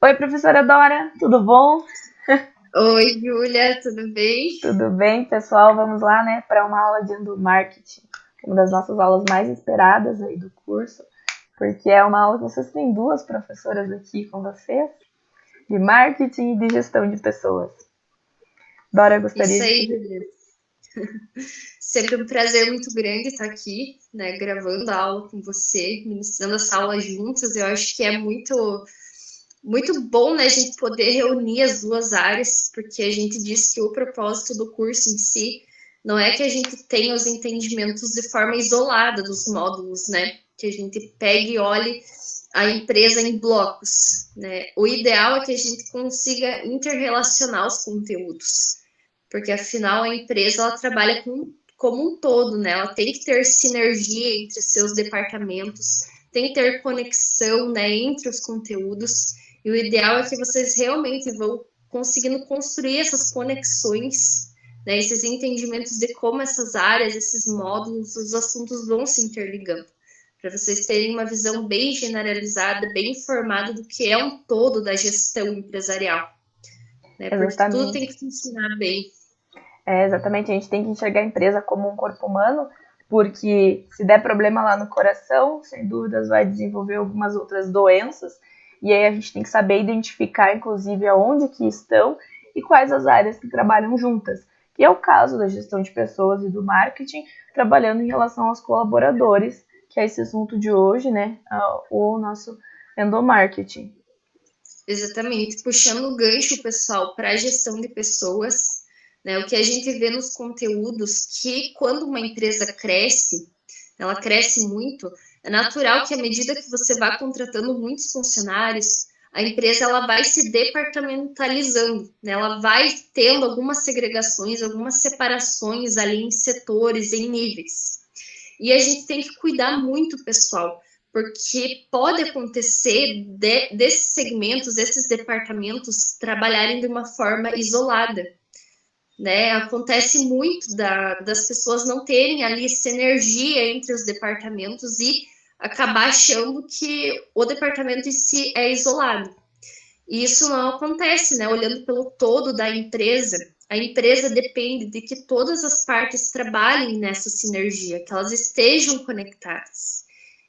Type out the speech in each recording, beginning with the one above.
Oi, professora Dora, tudo bom? Oi, Júlia, tudo bem? Tudo bem, pessoal? Vamos lá, né, para uma aula de endomarketing, uma das nossas aulas mais esperadas aí do curso, porque é uma aula que vocês têm duas professoras aqui com vocês, de marketing e de gestão de pessoas. Dora Isso gostaria de... aí, Júlia. Sempre um prazer muito grande estar aqui, né, gravando a aula com você, ministrando essa aula juntas. Eu acho que é muito bom, né, a gente poder reunir as duas áreas, porque a gente diz que o propósito do curso em si não é que a gente tenha os entendimentos de forma isolada dos módulos, né? Que a gente pegue e olhe a empresa em blocos, né? O ideal é que a gente consiga interrelacionar os conteúdos, porque afinal a empresa ela trabalha como um todo, né? Ela tem que ter sinergia entre seus departamentos, tem que ter conexão, né, entre os conteúdos. E o ideal é que vocês realmente vão conseguindo construir essas conexões, né, esses entendimentos de como essas áreas, esses módulos, os assuntos vão se interligando, para vocês terem uma visão bem generalizada, bem informada do que é um todo da gestão empresarial, né? Porque tudo tem Exatamente. que funcionar bem. Exatamente, a gente tem que enxergar a empresa como um corpo humano, porque se der problema lá no coração, sem dúvidas vai desenvolver algumas outras doenças, e aí a gente tem que saber identificar, inclusive, aonde que estão e quais as áreas que trabalham juntas, que é o caso da gestão de pessoas e do marketing, trabalhando em relação aos colaboradores, que é esse assunto de hoje, né, o nosso endomarketing. Exatamente, puxando o gancho, pessoal, para a gestão de pessoas, né? O que a gente vê nos conteúdos que quando uma empresa cresce, ela cresce muito, é natural que à medida que você vá contratando muitos funcionários, a empresa ela vai se departamentalizando, né? Ela vai tendo algumas segregações, algumas separações ali em setores, em níveis. E a gente tem que cuidar muito, pessoal, porque pode acontecer desses segmentos, desses departamentos trabalharem de uma forma isolada, né? Acontece muito das pessoas não terem ali sinergia entre os departamentos e acabar achando que o departamento em si é isolado. E isso não acontece, né? Olhando pelo todo da empresa, a empresa depende de que todas as partes trabalhem nessa sinergia, que elas estejam conectadas.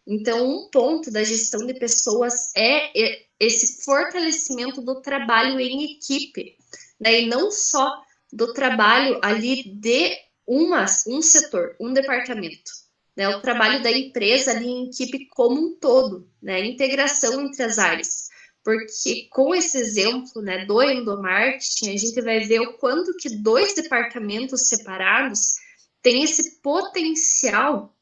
Então, um ponto da gestão de pessoas é esse fortalecimento do trabalho em equipe, né? E não só do trabalho ali de um setor, um departamento. Né? O trabalho da empresa ali em equipe como um todo, né? A integração entre as áreas. Porque com esse exemplo, né, do endomarketing, a gente vai ver o quanto que dois departamentos separados têm esse potencial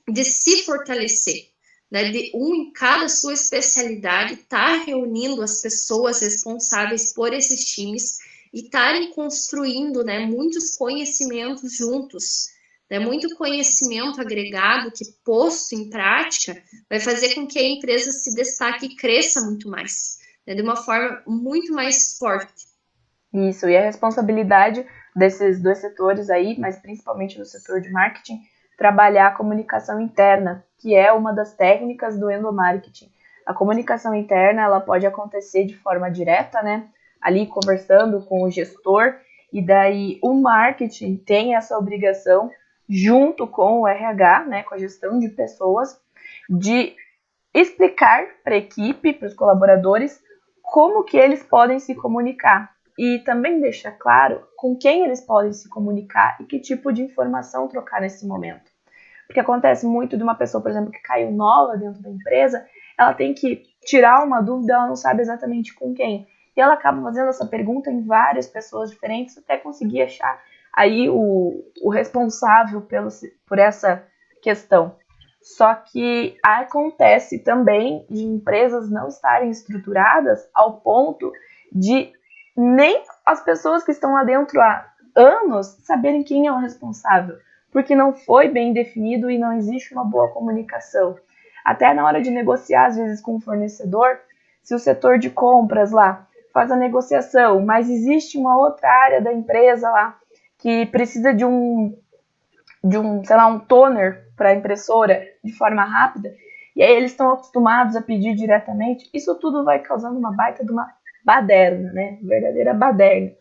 de se fortalecer, né, de um em cada sua especialidade estar reunindo as pessoas responsáveis por esses times e estarem construindo, né, muitos conhecimentos juntos, né, muito conhecimento agregado que posto em prática vai fazer com que a empresa se destaque e cresça muito mais, né, de uma forma muito mais forte. Isso, e a responsabilidade desses dois setores aí, mas principalmente do setor de marketing, trabalhar a comunicação interna, que é uma das técnicas do endomarketing. A comunicação interna, ela pode acontecer de forma direta, né? Ali conversando com o gestor, e daí o marketing tem essa obrigação, junto com o RH, né, com a gestão de pessoas, de explicar para a equipe, para os colaboradores, como que eles podem se comunicar e também deixar claro com quem eles podem se comunicar e que tipo de informação trocar nesse momento. Porque acontece muito de uma pessoa, por exemplo, que caiu nova dentro da empresa, ela tem que tirar uma dúvida, ela não sabe exatamente com quem. E ela acaba fazendo essa pergunta em várias pessoas diferentes até conseguir achar aí o responsável por essa questão. Só que acontece também de empresas não estarem estruturadas ao ponto de nem as pessoas que estão lá dentro há anos saberem quem é o responsável, porque não foi bem definido e não existe uma boa comunicação. Até na hora de negociar, às vezes, com o fornecedor, se o setor de compras lá faz a negociação, mas existe uma outra área da empresa lá que precisa sei lá, um toner para a impressora de forma rápida, e aí eles estão acostumados a pedir diretamente, isso tudo vai causando uma baita de uma baderna, né? Verdadeira baderna.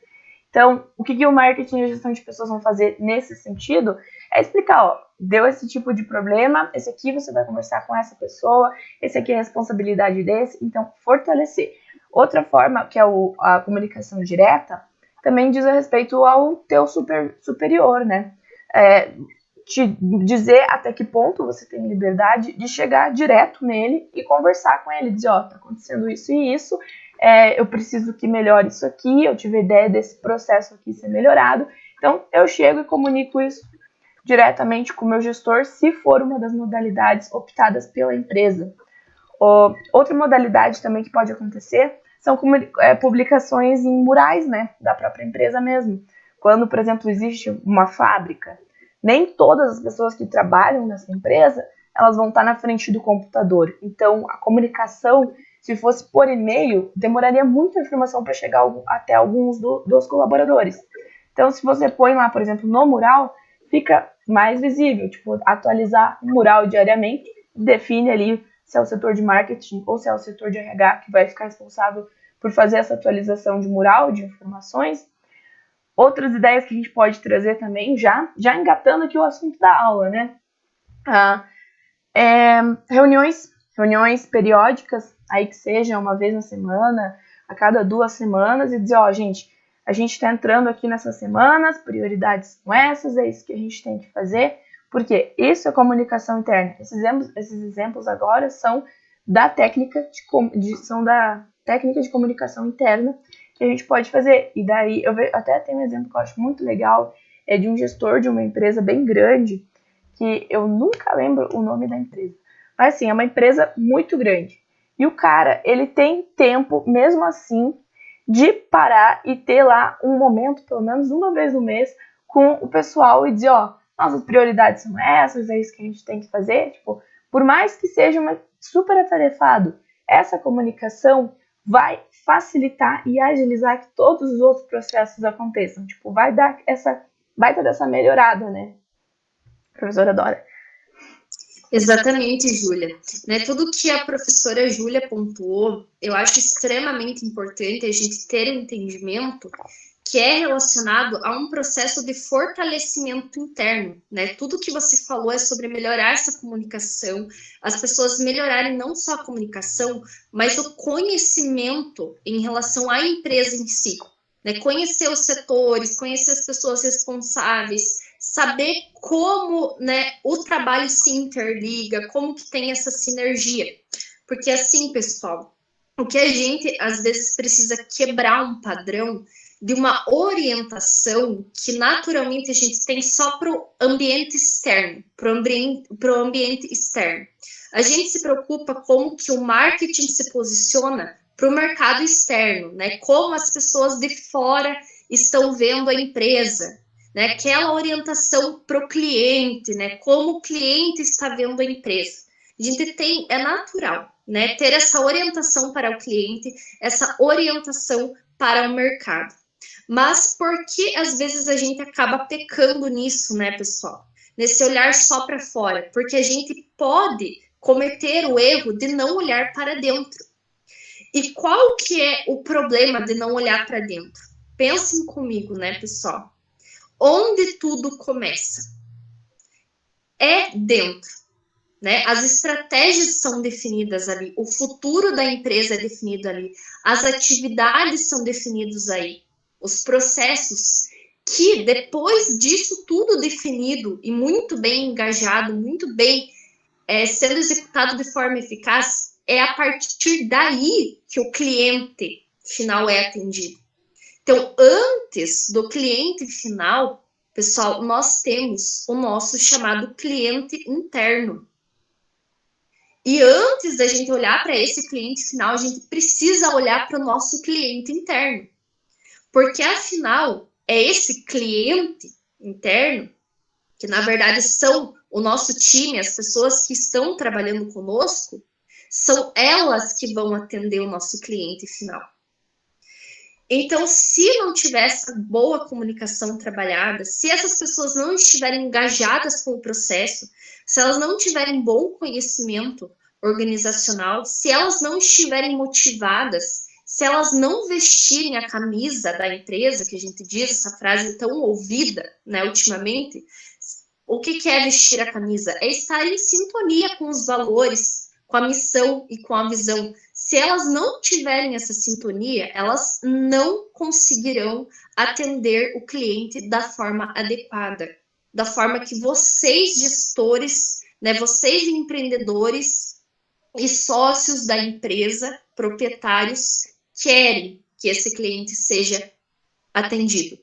Então, o que o marketing e a gestão de pessoas vão fazer nesse sentido é explicar, ó, deu esse tipo de problema, esse aqui você vai conversar com essa pessoa, esse aqui é a responsabilidade desse, então fortalecer. Outra forma, que é a comunicação direta, também diz a respeito ao teu superior, né? Te dizer até que ponto você tem liberdade de chegar direto nele e conversar com ele, dizer, ó, tá acontecendo isso e isso, eu preciso que melhore isso aqui, eu tive ideia desse processo aqui ser melhorado, então eu chego e comunico isso diretamente com o meu gestor, se for uma das modalidades optadas pela empresa. Outra modalidade também que pode acontecer são publicações em murais, né, da própria empresa mesmo. Quando, por exemplo, existe uma fábrica, nem todas as pessoas que trabalham nessa empresa, elas vão estar na frente do computador. Então, a comunicação, se fosse por e-mail, demoraria muita informação para chegar até alguns dos colaboradores. Então, se você põe lá, por exemplo, no mural, fica mais visível. Tipo, atualizar o mural diariamente, define ali se é o setor de marketing ou se é o setor de RH que vai ficar responsável por fazer essa atualização de mural, de informações. Outras ideias que a gente pode trazer também, já engatando aqui o assunto da aula, né? Reuniões periódicas, aí que seja uma vez na semana, a cada 2 semanas, e dizer, ó, gente, a gente está entrando aqui nessas semanas, prioridades são essas, é isso que a gente tem que fazer, porque isso é comunicação interna. Esses exemplos agora são da técnica de comunicação interna que a gente pode fazer. E daí, até tem um exemplo que eu acho muito legal, é de um gestor de uma empresa bem grande, que eu nunca lembro o nome da empresa. Mas, assim, é uma empresa muito grande. E o cara, ele tem tempo, mesmo assim, de parar e ter lá um momento, pelo menos uma vez no mês, com o pessoal e dizer, ó, nossas prioridades são essas, é isso que a gente tem que fazer. Tipo, por mais que seja super atarefado, essa comunicação vai facilitar e agilizar que todos os outros processos aconteçam. Tipo, vai dar essa melhorada, né? Professora Dora. Exatamente, Júlia. Né, tudo que a professora Júlia pontuou, eu acho extremamente importante a gente ter um entendimento que é relacionado a um processo de fortalecimento interno, né? Tudo que você falou é sobre melhorar essa comunicação, as pessoas melhorarem não só a comunicação, mas o conhecimento em relação à empresa em si, né? Conhecer os setores, conhecer as pessoas responsáveis, saber como, né, o trabalho se interliga, como que tem essa sinergia. Porque assim, pessoal, o que a gente às vezes precisa quebrar um padrão de uma orientação que naturalmente a gente tem só para o ambiente externo, para o ambiente externo. A gente se preocupa como que o marketing se posiciona para o mercado externo, né? Como as pessoas de fora estão vendo a empresa, né? Aquela orientação para o cliente, né? Como o cliente está vendo a empresa. A gente é natural, né? Ter essa orientação para o cliente, essa orientação para o mercado. Mas por que às vezes a gente acaba pecando nisso, né, pessoal? Nesse olhar só para fora, porque a gente pode cometer o erro de não olhar para dentro. E qual que é o problema de não olhar para dentro? Pensem comigo, né, pessoal? Onde tudo começa? É dentro, né? As estratégias são definidas ali, o futuro da empresa é definido ali, as atividades são definidas aí, os processos que depois disso tudo definido e muito bem engajado, muito bem sendo executado de forma eficaz, é a partir daí que o cliente final é atendido. Então, antes do cliente final, pessoal, nós temos o nosso chamado cliente interno. E antes da gente olhar para esse cliente final, a gente precisa olhar para o nosso cliente interno. Porque, afinal, é esse cliente interno, que na verdade são o nosso time, as pessoas que estão trabalhando conosco, são elas que vão atender o nosso cliente final. Então, se não tiver essa boa comunicação trabalhada, se essas pessoas não estiverem engajadas com o processo, se elas não tiverem bom conhecimento organizacional, se elas não estiverem motivadas, se elas não vestirem a camisa da empresa, que a gente diz, essa frase tão ouvida, né, ultimamente, o que é vestir a camisa? É estar em sintonia com os valores, com a missão e com a visão. Se elas não tiverem essa sintonia, elas não conseguirão atender o cliente da forma adequada, da forma que vocês, gestores, né, vocês empreendedores e sócios da empresa, proprietários, querem que esse cliente seja atendido.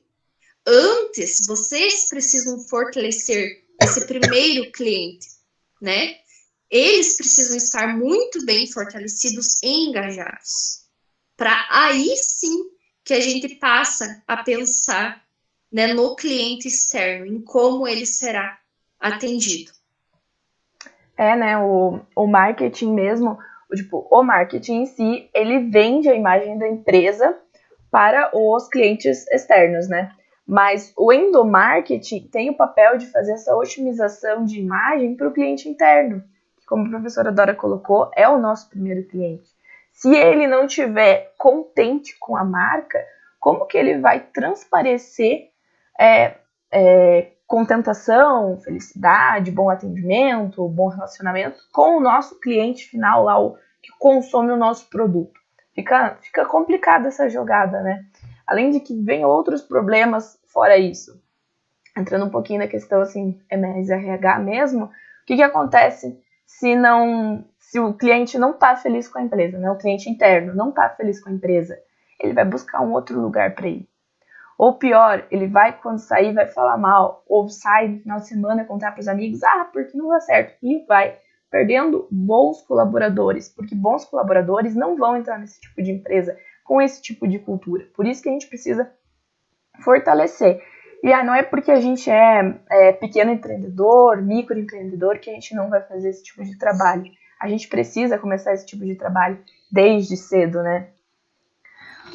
Antes, vocês precisam fortalecer esse primeiro cliente, né? Eles precisam estar muito bem fortalecidos e engajados. Para aí sim que a gente passa a pensar, né, no cliente externo, em como ele será atendido. Né, o marketing mesmo, o marketing em si, ele vende a imagem da empresa para os clientes externos, né? Mas o endomarketing tem o papel de fazer essa otimização de imagem para o cliente interno, que, como a professora Dora colocou, é o nosso primeiro cliente. Se ele não estiver contente com a marca, como que ele vai transparecer contentação, felicidade, bom atendimento, bom relacionamento com o nosso cliente final lá, o que consome o nosso produto? Fica complicada essa jogada, né? Além de que vem outros problemas fora isso. Entrando um pouquinho na questão, assim, mais RH mesmo, o que acontece se o cliente não está feliz com a empresa, né? O cliente interno não está feliz com a empresa, ele vai buscar um outro lugar para ir. Ou pior, ele vai, quando sair, vai falar mal, ou sai no final de semana, contar para os amigos, porque não dá certo, e vai perdendo bons colaboradores, porque bons colaboradores não vão entrar nesse tipo de empresa com esse tipo de cultura. Por isso que a gente precisa fortalecer. E não é porque a gente é pequeno empreendedor, microempreendedor, que a gente não vai fazer esse tipo de trabalho. A gente precisa começar esse tipo de trabalho desde cedo, né?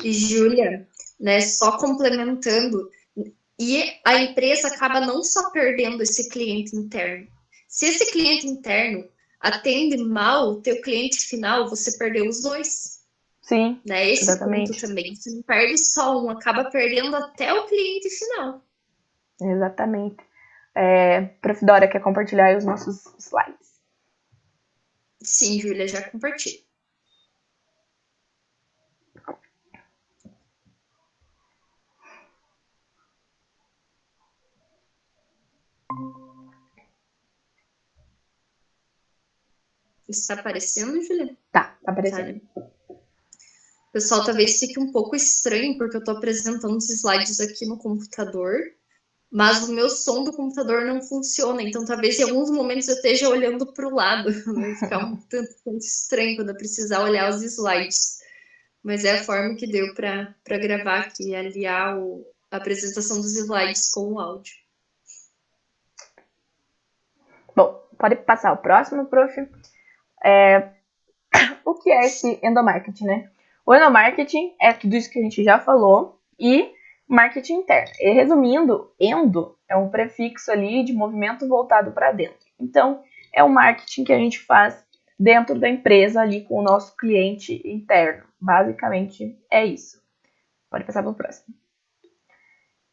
E, Júlia, né, só complementando, e a empresa acaba não só perdendo esse cliente interno. Se esse cliente interno atende mal o teu cliente final, você perdeu os dois. Sim, né? Esse exatamente. Ponto também. Você não perde só um, acaba perdendo até o cliente final. Exatamente. Prof. Dora, quer compartilhar aí os nossos slides? Sim, Júlia, já compartilho. Está aparecendo, Júlia? Tá aparecendo. Pessoal, talvez fique um pouco estranho, porque eu estou apresentando os slides aqui no computador, mas o meu som do computador não funciona, então talvez em alguns momentos eu esteja olhando para o lado, vai ficar um tanto estranho quando eu precisar olhar os slides. Mas é a forma que deu para gravar aqui, aliar a apresentação dos slides com o áudio. Bom, pode passar o próximo, prof. O que é esse endomarketing, né? O endomarketing é tudo isso que a gente já falou e marketing interno. E resumindo, endo é um prefixo ali de movimento voltado para dentro. Então, é o marketing que a gente faz dentro da empresa ali com o nosso cliente interno. Basicamente é isso. Pode passar para o próximo.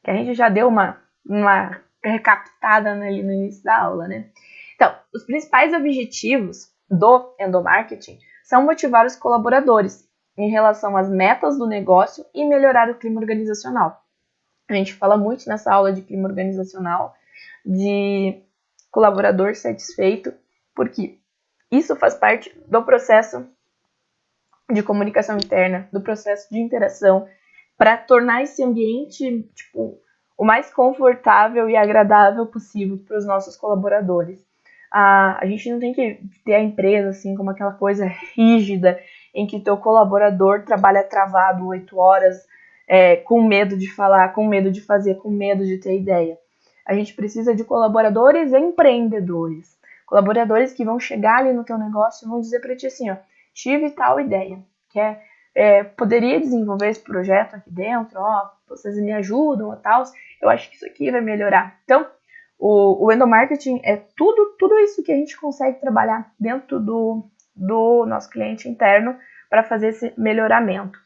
Que a gente já deu uma recaptada ali no início da aula, né? Então, os principais objetivos do endomarketing são motivar os colaboradores em relação às metas do negócio e melhorar o clima organizacional. A gente fala muito nessa aula de clima organizacional, de colaborador satisfeito, porque isso faz parte do processo de comunicação interna, do processo de interação, para tornar esse ambiente, o mais confortável e agradável possível para os nossos colaboradores. A gente não tem que ter a empresa assim como aquela coisa rígida em que teu colaborador trabalha travado 8 horas, com medo de falar, com medo de fazer, com medo de ter ideia. A gente precisa de colaboradores empreendedores. Colaboradores que vão chegar ali no teu negócio e vão dizer para ti assim, tive tal ideia, poderia desenvolver esse projeto aqui dentro, vocês me ajudam ou tal, eu acho que isso aqui vai melhorar. Então, o endomarketing é tudo isso que a gente consegue trabalhar dentro do nosso cliente interno para fazer esse melhoramento.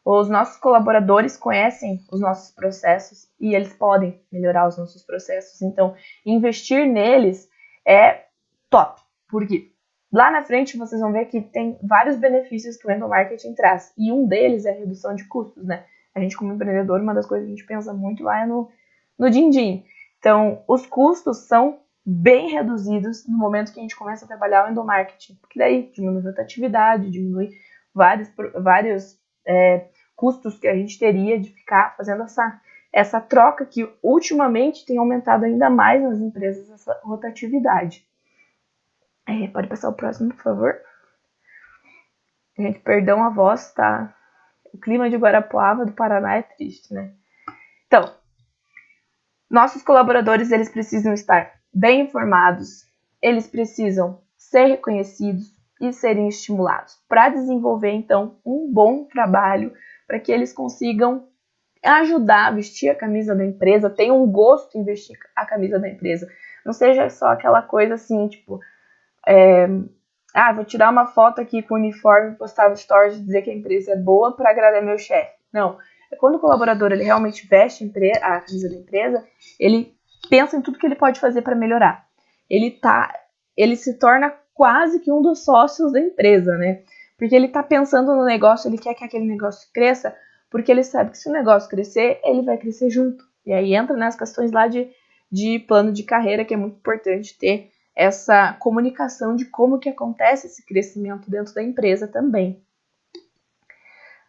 Os nossos colaboradores conhecem os nossos processos e eles podem melhorar os nossos processos. Então, investir neles é top. Por quê? Lá na frente, vocês vão ver que tem vários benefícios que o endomarketing traz. E um deles é a redução de custos, né? A gente, como empreendedor, uma das coisas que a gente pensa muito lá é no din-din. Então, os custos são bem reduzidos no momento que a gente começa a trabalhar o endomarketing. Porque daí diminui a rotatividade, diminui vários custos que a gente teria de ficar fazendo essa troca que ultimamente tem aumentado ainda mais nas empresas, essa rotatividade. Pode passar o próximo, por favor. Gente, perdão a voz, tá? O clima de Guarapuava, do Paraná, é triste, né? Então, nossos colaboradores, eles precisam estar bem informados, eles precisam ser reconhecidos e serem estimulados para desenvolver, então, um bom trabalho, para que eles consigam ajudar a vestir a camisa da empresa, tenham um gosto em vestir a camisa da empresa. Não seja só aquela coisa assim, tipo, vou tirar uma foto aqui com o uniforme, postar no stories e dizer que a empresa é boa para agradar meu chefe. Não. É quando o colaborador ele realmente veste a camisa da empresa, ele pensa em tudo que ele pode fazer para melhorar. Ele se torna quase que um dos sócios da empresa, né? Porque ele está pensando no negócio, ele quer que aquele negócio cresça, porque ele sabe que se o negócio crescer, ele vai crescer junto. E aí entra nas questões lá de plano de carreira, que é muito importante ter essa comunicação de como que acontece esse crescimento dentro da empresa também.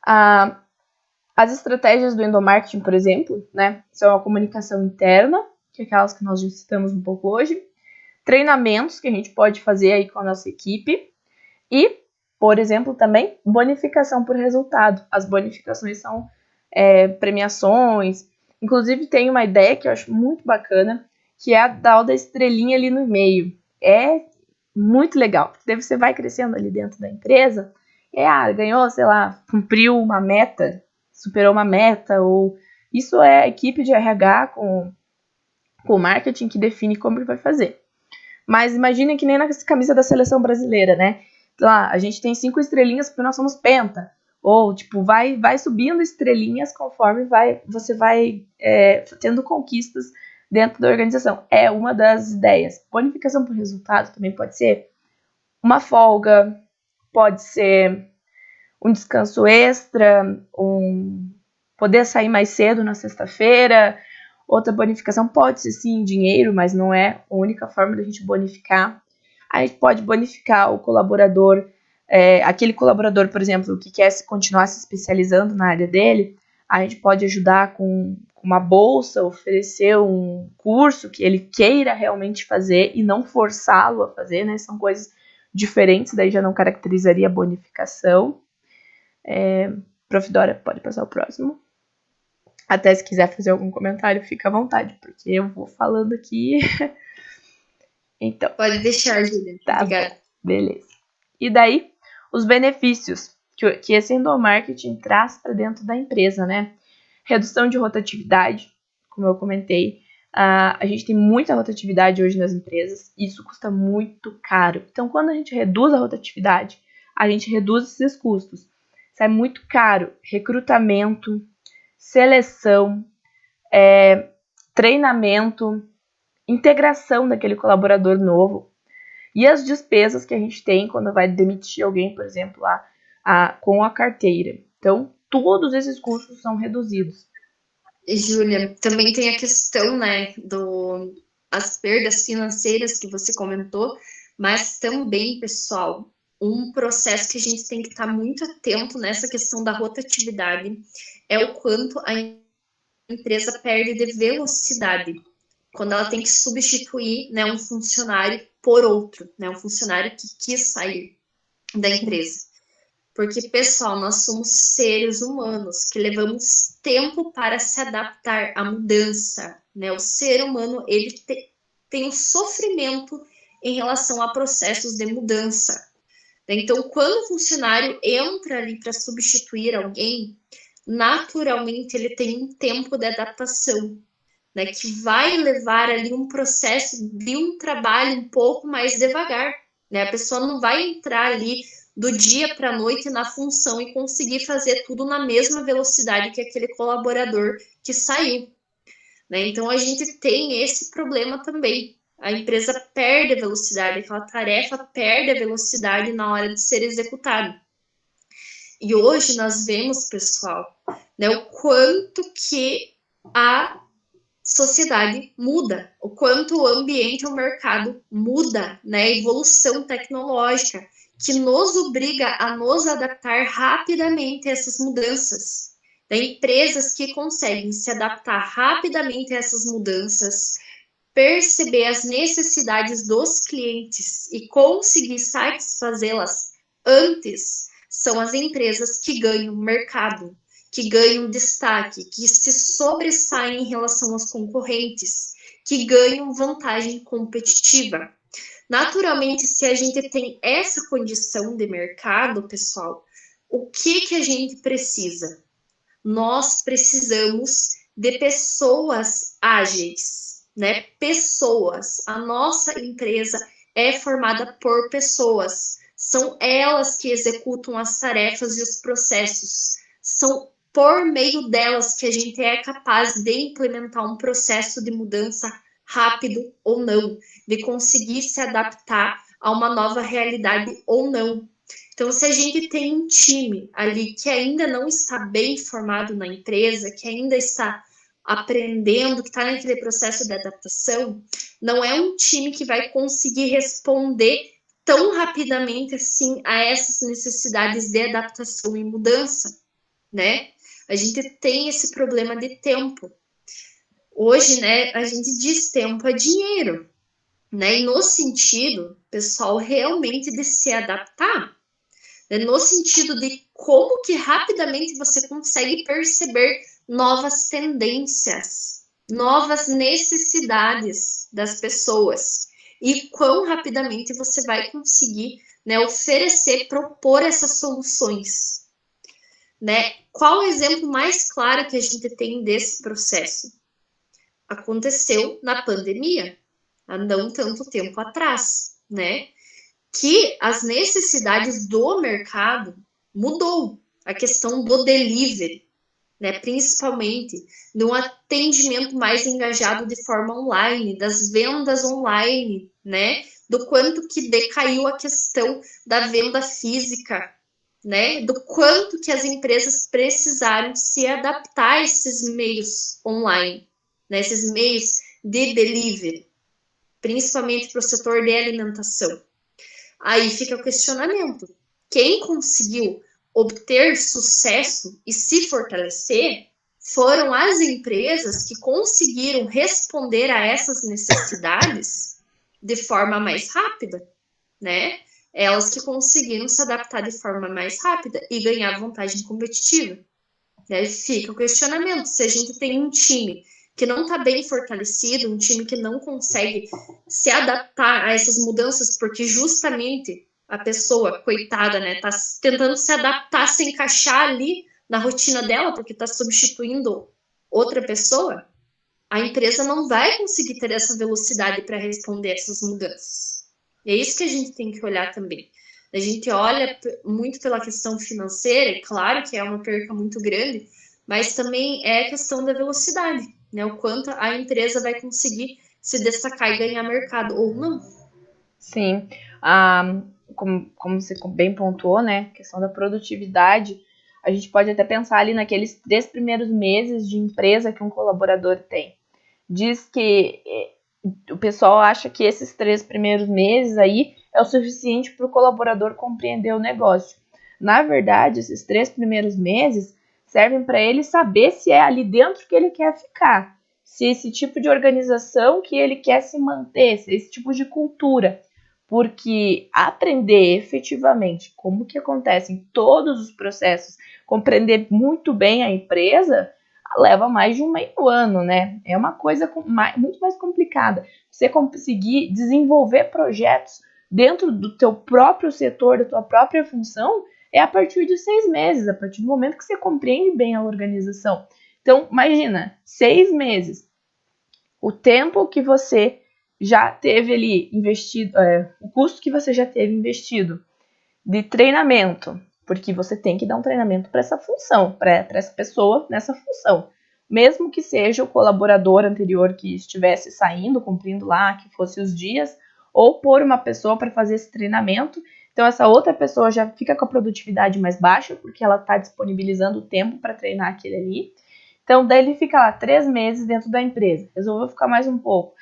As estratégias do endomarketing, por exemplo, né, são a comunicação interna, que é aquelas que nós já citamos um pouco hoje, treinamentos que a gente pode fazer aí com a nossa equipe e, por exemplo, também bonificação por resultado. As bonificações são premiações. Inclusive, tem uma ideia que eu acho muito bacana, que é a tal da estrelinha ali no meio. É muito legal, porque daí você vai crescendo ali dentro da empresa e ganhou, sei lá, cumpriu uma meta, superou uma meta, ou isso é a equipe de RH com o marketing que define como ele vai fazer. Mas imaginem que nem na camisa da seleção brasileira, né? Lá, a gente tem 5 estrelinhas porque nós somos penta. Ou, tipo, vai subindo estrelinhas conforme você vai tendo conquistas dentro da organização. É uma das ideias. Bonificação por resultado também pode ser uma folga, pode ser um descanso extra, poder sair mais cedo na sexta-feira. Outra bonificação pode ser sim dinheiro, mas não é a única forma da gente bonificar. A gente pode bonificar o colaborador, aquele colaborador, por exemplo, que quer continuar se especializando na área dele, a gente pode ajudar com uma bolsa, oferecer um curso que ele queira realmente fazer e não forçá-lo a fazer, né? São coisas diferentes, daí já não caracterizaria a bonificação. Prof. Dora, pode passar o próximo. Até se quiser fazer algum comentário, fica à vontade, porque eu vou falando aqui. Então. Pode deixar, Júlia. Tá, obrigada. Beleza. E daí, os benefícios que esse endomarketing traz para dentro da empresa, né? Redução de rotatividade, como eu comentei. A gente tem muita rotatividade hoje nas empresas e isso custa muito caro. Então, quando a gente reduz a rotatividade, a gente reduz esses custos. Sai muito caro. Recrutamento, seleção, treinamento, integração daquele colaborador novo e as despesas que a gente tem quando vai demitir alguém, por exemplo, lá com a carteira. Então, todos esses custos são reduzidos. Júlia, também tem a questão, né, as perdas financeiras que você comentou, mas também, pessoal, um processo que a gente tem que estar muito atento nessa questão da rotatividade é o quanto a empresa perde de velocidade quando ela tem que substituir, né, um funcionário por outro, né, um funcionário que quis sair da empresa. Porque, pessoal, nós somos seres humanos que levamos tempo para se adaptar à mudança, né? O ser humano, ele tem um sofrimento em relação a processos de mudança. Então, quando o funcionário entra ali para substituir alguém, naturalmente ele tem um tempo de adaptação, né, que vai levar ali um processo de um trabalho um pouco mais devagar, né? A pessoa não vai entrar ali do dia para a noite na função e conseguir fazer tudo na mesma velocidade que aquele colaborador que saiu, né? Então a gente tem esse problema também. A empresa perde a velocidade, aquela tarefa perde a velocidade na hora de ser executada. E hoje nós vemos, pessoal, né, o quanto que a sociedade muda, o quanto o ambiente, o mercado muda, né? A evolução tecnológica que nos obriga a nos adaptar rapidamente a essas mudanças. Tem empresas que conseguem se adaptar rapidamente a essas mudanças, perceber as necessidades dos clientes e conseguir satisfazê-las antes, são as empresas que ganham mercado, que ganham destaque, que se sobressaem em relação aos concorrentes, que ganham vantagem competitiva. Naturalmente, se a gente tem essa condição de mercado, pessoal, o que a gente precisa? Nós precisamos de pessoas ágeis, né? Pessoas. A nossa empresa é formada por pessoas. São elas que executam as tarefas e os processos. São por meio delas que a gente é capaz de implementar um processo de mudança rápido ou não, de conseguir se adaptar a uma nova realidade ou não. Então, se a gente tem um time ali que ainda não está bem formado na empresa, que ainda está aprendendo, que está naquele processo de adaptação, não é um time que vai conseguir responder tão rapidamente assim a essas necessidades de adaptação e mudança, né? A gente tem esse problema de tempo. Hoje, né, a gente diz tempo é dinheiro, né? E no sentido, pessoal, realmente de se adaptar, né? No sentido de como que rapidamente você consegue perceber novas tendências, novas necessidades das pessoas e quão rapidamente você vai conseguir, né, oferecer, propor essas soluções, né? Qual o exemplo mais claro que a gente tem desse processo? Aconteceu na pandemia, há não tanto tempo atrás, né? Que as necessidades do mercado mudou. A questão do delivery, né? Principalmente no atendimento mais engajado de forma online, das vendas online, né? Do quanto que decaiu a questão da venda física, né? Do quanto que as empresas precisaram se adaptar a esses meios online, né? Esses meios de delivery, principalmente para o setor de alimentação. Aí fica o questionamento. Quem conseguiu obter sucesso e se fortalecer foram as empresas que conseguiram responder a essas necessidades de forma mais rápida, né? Elas que conseguiram se adaptar de forma mais rápida e ganhar vantagem competitiva. E aí fica o questionamento. Se a gente tem um time que não está bem fortalecido, um time que não consegue se adaptar a essas mudanças, porque justamente a pessoa, coitada, né, está tentando se adaptar, se encaixar ali na rotina dela, porque está substituindo outra pessoa, a empresa não vai conseguir ter essa velocidade para responder essas mudanças. E é isso que a gente tem que olhar também. A gente olha muito pela questão financeira, claro que é uma perca muito grande, mas também é a questão da velocidade, né? O quanto a empresa vai conseguir se destacar e ganhar mercado ou não. Sim, como você bem pontuou, né, a questão da produtividade, a gente pode até pensar ali naqueles 3 primeiros meses de empresa que um colaborador tem. Diz que o pessoal acha que esses 3 primeiros meses aí é o suficiente para o colaborador compreender o negócio. Na verdade, esses 3 primeiros meses servem para ele saber se é ali dentro que ele quer ficar, se esse tipo de organização que ele quer se manter, se esse tipo de cultura. Porque aprender efetivamente como que acontecem todos os processos, compreender muito bem a empresa, leva mais de um meio ano, né? É uma coisa muito mais complicada. Você conseguir desenvolver projetos dentro do teu próprio setor, da tua própria função, é a partir de 6 meses, a partir do momento que você compreende bem a organização. Então, imagina, 6 meses, o tempo que você já teve ali investido, o custo que você já teve investido de treinamento, porque você tem que dar um treinamento para essa função, para essa pessoa nessa função. Mesmo que seja o colaborador anterior que estivesse saindo, cumprindo lá, que fosse os dias, ou pôr uma pessoa para fazer esse treinamento. Então, essa outra pessoa já fica com a produtividade mais baixa, porque ela está disponibilizando o tempo para treinar aquele ali. Então, daí ele fica lá 3 meses dentro da empresa, resolveu ficar mais um pouco.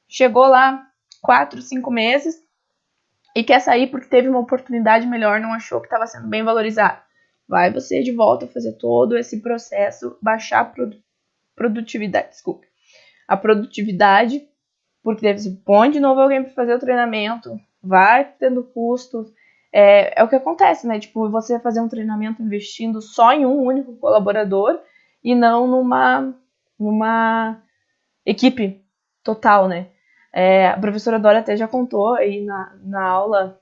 Chegou lá 4, 5 meses e quer sair porque teve uma oportunidade melhor, não achou que estava sendo bem valorizado. Vai você de volta fazer todo esse processo, baixar a produtividade, porque daí você põe de novo alguém para fazer o treinamento, vai tendo custos. É o que acontece, né? Tipo, você fazer um treinamento investindo só em um único colaborador e não numa equipe total, né? A professora Dora até já contou aí na aula,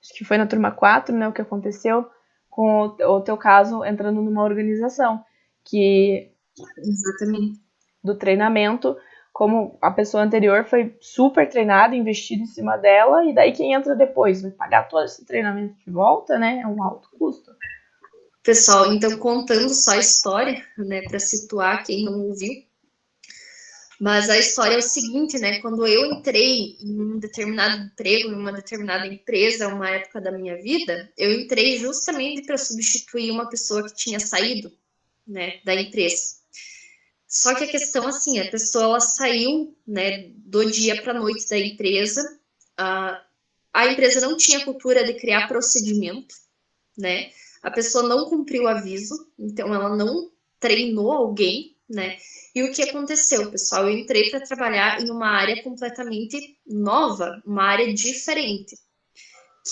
acho que foi na turma 4, né, o que aconteceu com o teu caso entrando numa organização, que Exatamente. do treinamento, como a pessoa anterior foi super treinada, investido em cima dela, e daí quem entra depois vai pagar todo esse treinamento de volta, né? É um alto custo. Pessoal, então contando só a história, né, para situar quem não ouviu, mas a história é o seguinte, né? Quando eu entrei em um determinado emprego, em uma determinada empresa, uma época da minha vida, eu entrei justamente para substituir uma pessoa que tinha saído, né, da empresa. Só que a questão, assim, a pessoa ela saiu, né, do dia para a noite da empresa. A empresa não tinha cultura de criar procedimento, né? A pessoa não cumpriu o aviso, então ela não treinou alguém, né? E o que aconteceu, pessoal? Eu entrei para trabalhar em uma área completamente nova, uma área diferente,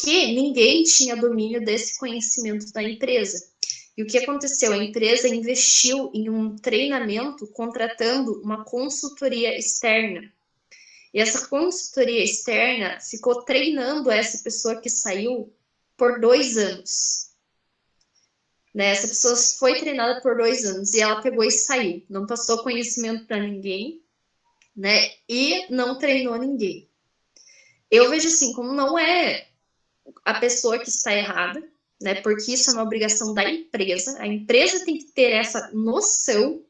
que ninguém tinha domínio desse conhecimento da empresa. E o que aconteceu? A empresa investiu em um treinamento contratando uma consultoria externa. E essa consultoria externa ficou treinando essa pessoa que saiu por 2 anos. Né? Essa pessoa foi treinada por 2 anos e ela pegou e saiu. Não passou conhecimento para ninguém, né? E não treinou ninguém. Eu vejo assim, como não é a pessoa que está errada, né? Porque isso é uma obrigação da empresa. A empresa tem que ter essa noção,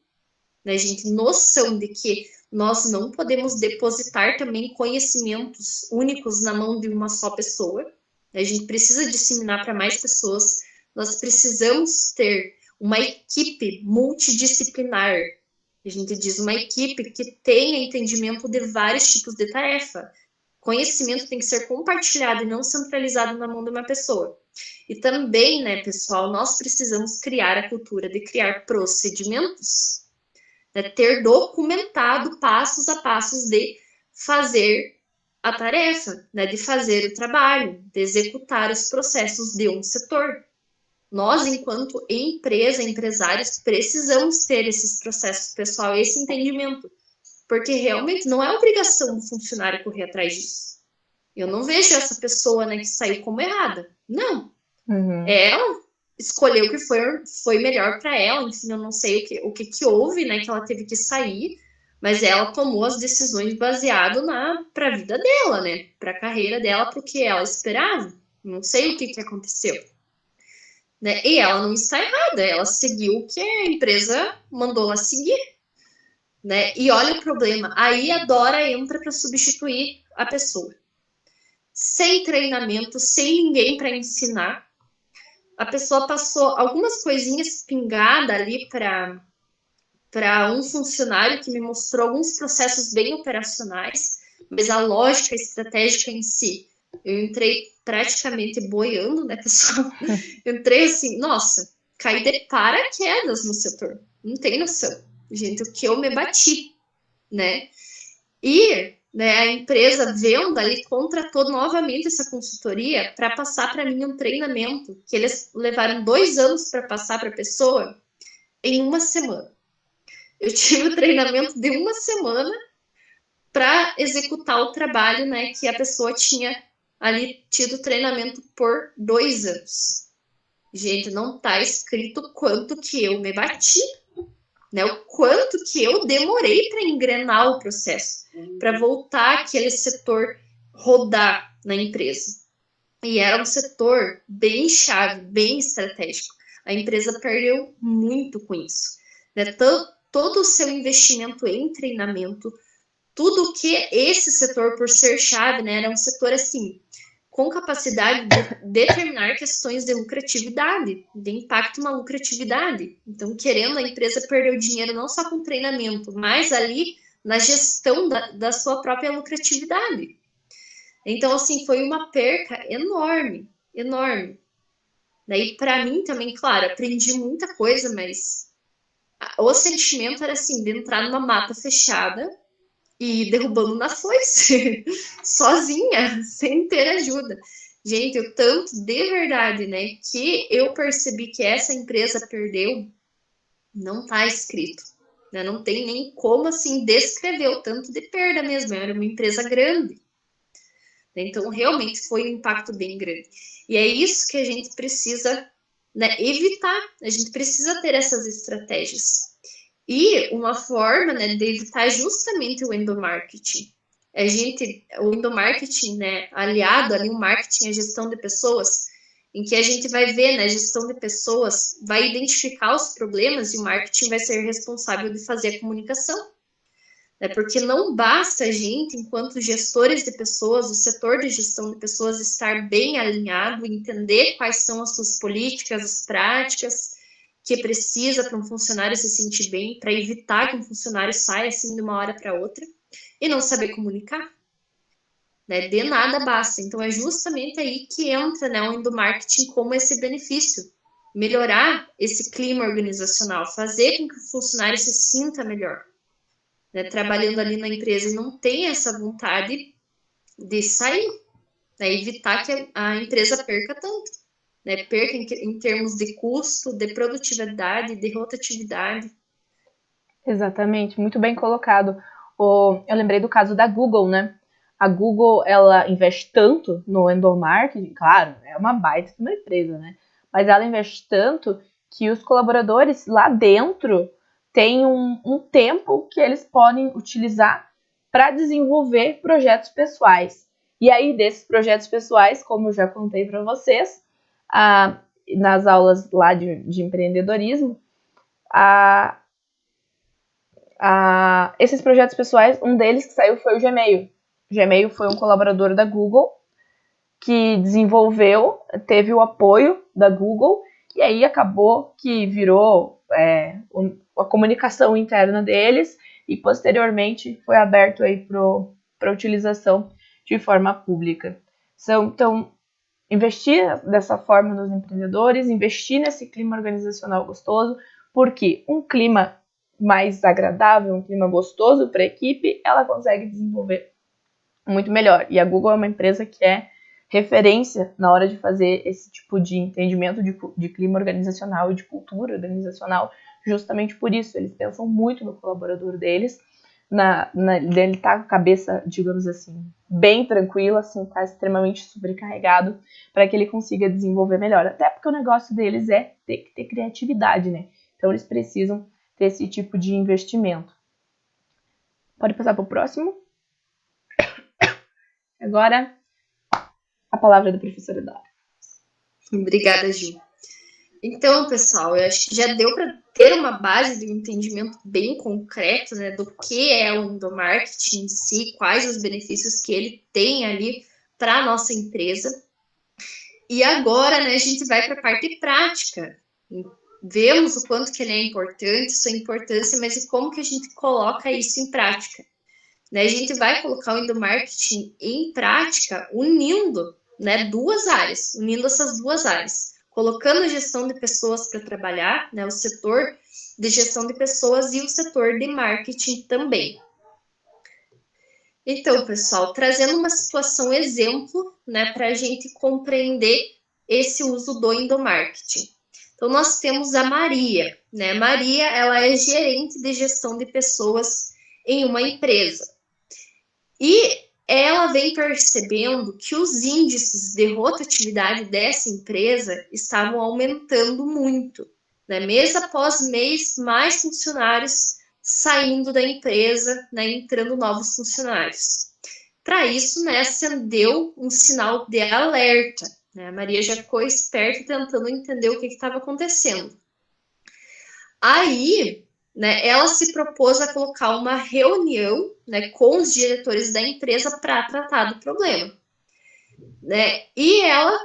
né, gente? Noção de que nós não podemos depositar também conhecimentos únicos na mão de uma só pessoa. A gente precisa disseminar para mais pessoas. Nós precisamos ter uma equipe multidisciplinar. A gente diz uma equipe que tenha entendimento de vários tipos de tarefa. Conhecimento tem que ser compartilhado e não centralizado na mão de uma pessoa. E também, né, pessoal, nós precisamos criar a cultura de criar procedimentos, né, ter documentado passos a passos de fazer a tarefa, né, de fazer o trabalho, de executar os processos de um setor. Nós, enquanto empresa, empresários, precisamos ter esses processos, pessoal, esse entendimento. Porque realmente não é obrigação do funcionário correr atrás disso. Eu não vejo essa pessoa, né, que saiu como errada. Não. Ela escolheu o que foi melhor para ela. Enfim, eu não sei o que houve, né, que ela teve que sair. Mas ela tomou as decisões baseado para a vida dela, né? Para a carreira dela, para o que ela esperava. Não sei o que aconteceu. Né? E ela não está errada. Ela seguiu o que a empresa mandou ela seguir. Né? E olha o problema, aí a Dora entra para substituir a pessoa. Sem treinamento, sem ninguém para ensinar. A pessoa passou algumas coisinhas pingadas ali para um funcionário que me mostrou alguns processos bem operacionais, mas a lógica estratégica em si, eu entrei praticamente boiando, né, pessoal? Eu entrei assim, nossa, caí de paraquedas no setor, não tem noção. Gente, o que eu me bati, né? E, né, a empresa vendo ali contratou novamente essa consultoria para passar para mim um treinamento que eles levaram 2 anos para passar para a pessoa em 1 semana. Eu tive o treinamento de 1 semana para executar o trabalho, né, que a pessoa tinha ali tido treinamento por 2 anos. Gente, não está escrito quanto que eu me bati. Né, o quanto que eu demorei para engrenar o processo, para voltar aquele setor rodar na empresa. e era um setor bem chave, bem estratégico. A empresa perdeu muito com isso. Né? Todo o seu investimento em treinamento, tudo que esse setor, por ser chave, né, era um setor assim, com capacidade de determinar questões de lucratividade, de impacto na lucratividade. Então, querendo, a empresa perdeu dinheiro não só com treinamento, mas ali na gestão da sua própria lucratividade. Então, assim, foi uma perca enorme, enorme. Daí, para mim também, claro, aprendi muita coisa, mas o sentimento era assim, de entrar numa mata fechada e derrubando na foice, sozinha, sem ter ajuda. Gente, o tanto de verdade, né, que eu percebi que essa empresa perdeu, não tá escrito. Né? Não tem nem como, assim, descrever o tanto de perda mesmo. Era uma empresa grande. Então, realmente foi um impacto bem grande. E é isso que a gente precisa, né, evitar. A gente precisa ter essas estratégias. E uma forma, né, de evitar justamente o endomarketing. O endomarketing, né, aliado ali o marketing à gestão de pessoas, em que a gente vai ver, né, a gestão de pessoas vai identificar os problemas e o marketing vai ser responsável de fazer a comunicação. Porque não basta a gente, enquanto gestores de pessoas, o setor de gestão de pessoas estar bem alinhado, entender quais são as suas políticas, as práticas que precisa para um funcionário se sentir bem, para evitar que um funcionário saia assim de uma hora para outra, e não saber comunicar. Né? De nada basta. Então é justamente aí que entra, né, o endomarketing como esse benefício. Melhorar esse clima organizacional, fazer com que o funcionário se sinta melhor. Né, trabalhando ali na empresa e não tem essa vontade de sair, né, evitar que a empresa perca tanto, né, perca em termos de custo, de produtividade, de rotatividade. Exatamente, muito bem colocado. Eu lembrei do caso da Google, né? A Google, ela investe tanto no endomarketing, claro, é uma baita de uma empresa, né? Mas ela investe tanto que os colaboradores lá dentro têm um tempo que eles podem utilizar para desenvolver projetos pessoais. E aí, desses projetos pessoais, como eu já contei para vocês, nas aulas lá de empreendedorismo, esses projetos pessoais, um deles que saiu foi o Gmail. O Gmail foi um colaborador da Google que desenvolveu, teve o apoio da Google e aí acabou que virou a comunicação interna deles e posteriormente foi aberto aí para utilização de forma pública. Então, investir dessa forma nos empreendedores, investir nesse clima organizacional gostoso, porque um clima mais agradável, um clima gostoso para a equipe, ela consegue desenvolver muito melhor. E a Google é uma empresa que é referência na hora de fazer esse tipo de entendimento de clima organizacional e de cultura organizacional, justamente por isso. Eles pensam muito no colaborador deles, dele estar com a cabeça, digamos assim, bem tranquila, assim, tá extremamente sobrecarregado, para que ele consiga desenvolver melhor. Até porque o negócio deles é ter que ter criatividade, né? Então eles precisam ter esse tipo de investimento. Pode passar para o próximo. Agora, a palavra da professora Dora. Obrigada, Gil. Então, pessoal, eu acho que já deu para ter uma base de um entendimento bem concreto, né, do que é o endomarketing em si, quais os benefícios que ele tem ali para a nossa empresa. E agora, né, a gente vai para a parte prática. Vemos o quanto que ele é importante, sua importância, mas e como que a gente coloca isso em prática? Né, a gente vai colocar o endomarketing em prática unindo, né, duas áreas, unindo essas duas áreas, colocando a gestão de pessoas para trabalhar, né, o setor de gestão de pessoas e o setor de marketing também. Então, pessoal, trazendo uma situação exemplo, né, para a gente compreender esse uso do endomarketing. Então, nós temos a Maria, né? Maria, ela é gerente de gestão de pessoas em uma empresa. E ela vem percebendo que os índices de rotatividade dessa empresa estavam aumentando muito, né? Mês após mês, mais funcionários saindo da empresa, né? Entrando novos funcionários. Para isso, né, acendeu um sinal de alerta. Né? A Maria já ficou esperta tentando entender o que estava acontecendo. Aí, né, ela se propôs a colocar uma reunião, né, com os diretores da empresa para tratar do problema. Né? E ela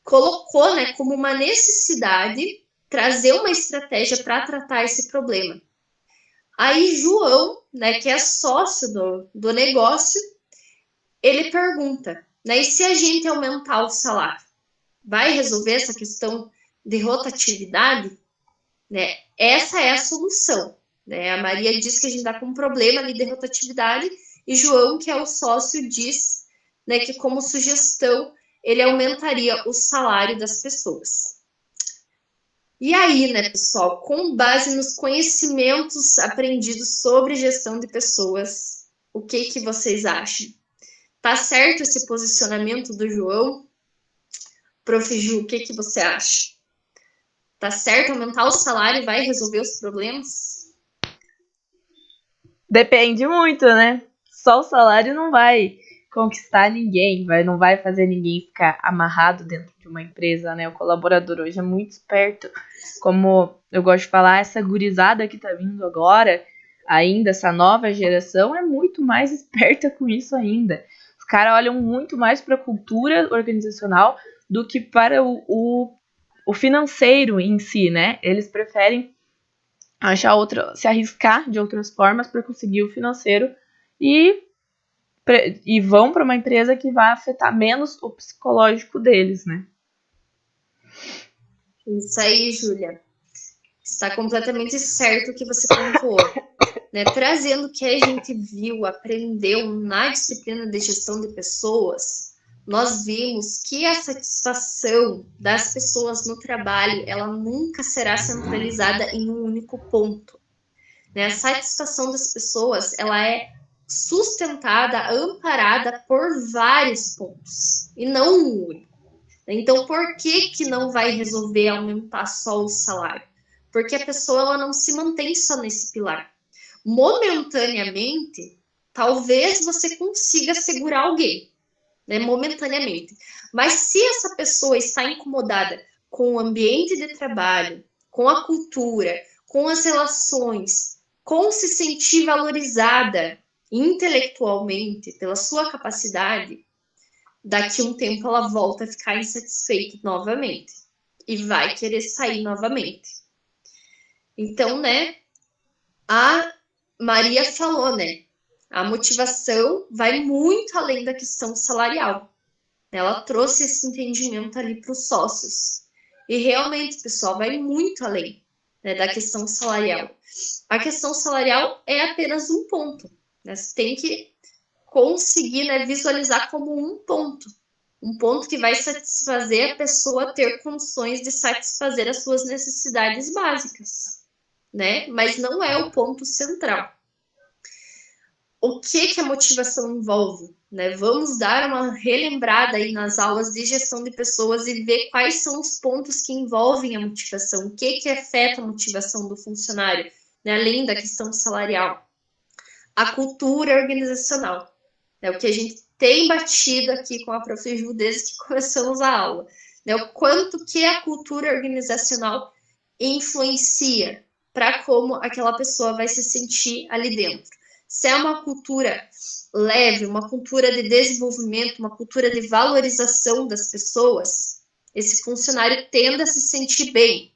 colocou, né, como uma necessidade trazer uma estratégia para tratar esse problema. Aí João, né, que é sócio do negócio, ele pergunta, né, e se a gente aumentar o salário, vai resolver essa questão de rotatividade? Né? Essa é a solução. Né? A Maria diz que a gente está com um problema ali de rotatividade e João, que é o sócio, diz, né, que como sugestão ele aumentaria o salário das pessoas. E aí, né, pessoal, com base nos conhecimentos aprendidos sobre gestão de pessoas, o que vocês acham? Tá certo esse posicionamento do João? Prof. Ju, o que você acha? Tá certo aumentar o salário vai resolver os problemas? Depende muito, né? Só o salário não vai conquistar ninguém, não vai fazer ninguém ficar amarrado dentro de uma empresa, né? O colaborador hoje é muito esperto. Como eu gosto de falar, essa gurizada que tá vindo agora, ainda, essa nova geração, é muito mais esperta com isso ainda. Os caras olham muito mais para a cultura organizacional do que para o financeiro em si, né? Eles preferem se arriscar de outras formas para conseguir o financeiro e vão para uma empresa que vai afetar menos o psicológico deles, né? Isso aí, Júlia. Está completamente certo o que você pontuou. Né? Trazendo o que a gente viu, aprendeu na disciplina de gestão de pessoas, nós vimos que a satisfação das pessoas no trabalho, ela nunca será centralizada em um único ponto. Né? A satisfação das pessoas, ela é sustentada, amparada por vários pontos, e não um único. Então, por que não vai resolver aumentar só o salário? Porque a pessoa ela não se mantém só nesse pilar. Momentaneamente, talvez você consiga segurar alguém, né? Momentaneamente. Mas se essa pessoa está incomodada com o ambiente de trabalho, com a cultura, com as relações, com se sentir valorizada intelectualmente pela sua capacidade, daqui a um tempo ela volta a ficar insatisfeita novamente e vai querer sair novamente. Então, né, a Maria falou, né, a motivação vai muito além da questão salarial. Ela trouxe esse entendimento ali para os sócios. E realmente, pessoal, vai muito além, né, da questão salarial. A questão salarial é apenas um ponto. Né? Você tem que conseguir, né, visualizar como um ponto que vai satisfazer a pessoa ter condições de satisfazer as suas necessidades básicas, né? Mas não é o ponto central. O que a motivação envolve? Né? Vamos dar uma relembrada aí nas aulas de gestão de pessoas e ver quais são os pontos que envolvem a motivação, o que afeta a motivação do funcionário, né? Além da questão salarial. A cultura organizacional. É o que a gente tem batido aqui com a Prof. Ju desde que começamos a aula. Né? O quanto que a cultura organizacional influencia para como aquela pessoa vai se sentir ali dentro. Se é uma cultura leve, uma cultura de desenvolvimento, uma cultura de valorização das pessoas, esse funcionário tende a se sentir bem.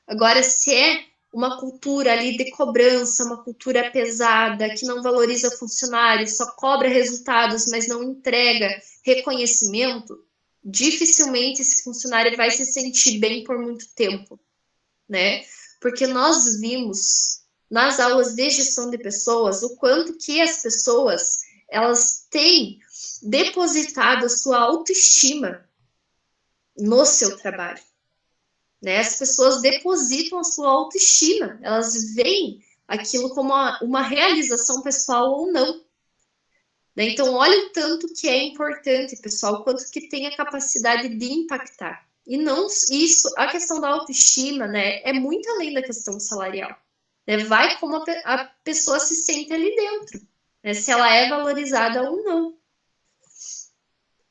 Agora, se é uma cultura ali de cobrança, uma cultura pesada, que não valoriza funcionário, só cobra resultados, mas não entrega reconhecimento, dificilmente esse funcionário vai se sentir bem por muito tempo, né? Porque nós vimos nas aulas de gestão de pessoas o quanto que as pessoas elas têm depositado a sua autoestima no seu trabalho. Né? As pessoas depositam a sua autoestima, elas veem aquilo como uma realização pessoal ou não. Né? Então, olha o tanto que é importante, pessoal, o quanto que tem a capacidade de impactar. E não isso, a questão da autoestima, né, é muito além da questão salarial. Né? Vai como a pessoa se sente ali dentro. né, se ela é valorizada ou não.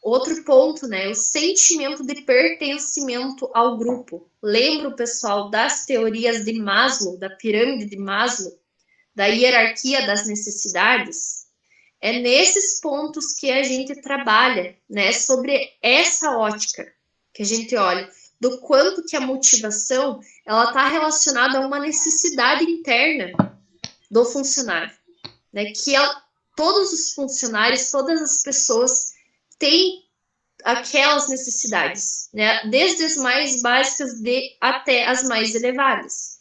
Outro ponto, né, o sentimento de pertencimento ao grupo. Lembra o pessoal das teorias de Maslow, da pirâmide de Maslow, da hierarquia das necessidades? É nesses pontos que a gente trabalha, né, sobre essa ótica que a gente olha, do quanto que a motivação ela está relacionada a uma necessidade interna do funcionário, né, que todos os funcionários, todas as pessoas têm aquelas necessidades, né, desde as mais básicas até as mais elevadas.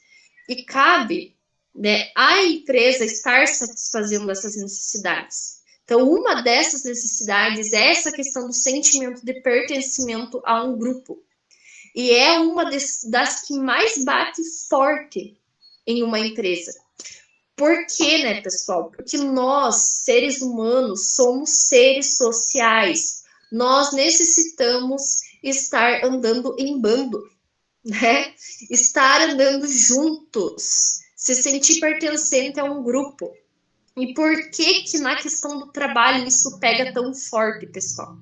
E cabe, né, a empresa estar satisfazendo essas necessidades. Então, uma dessas necessidades é essa questão do sentimento de pertencimento a um grupo. E é uma das que mais bate forte em uma empresa. Por quê, né, pessoal? Porque nós, seres humanos, somos seres sociais. Nós necessitamos estar andando em bando, né? Estar andando juntos, se sentir pertencente a um grupo. E por que que na questão do trabalho isso pega tão forte, pessoal?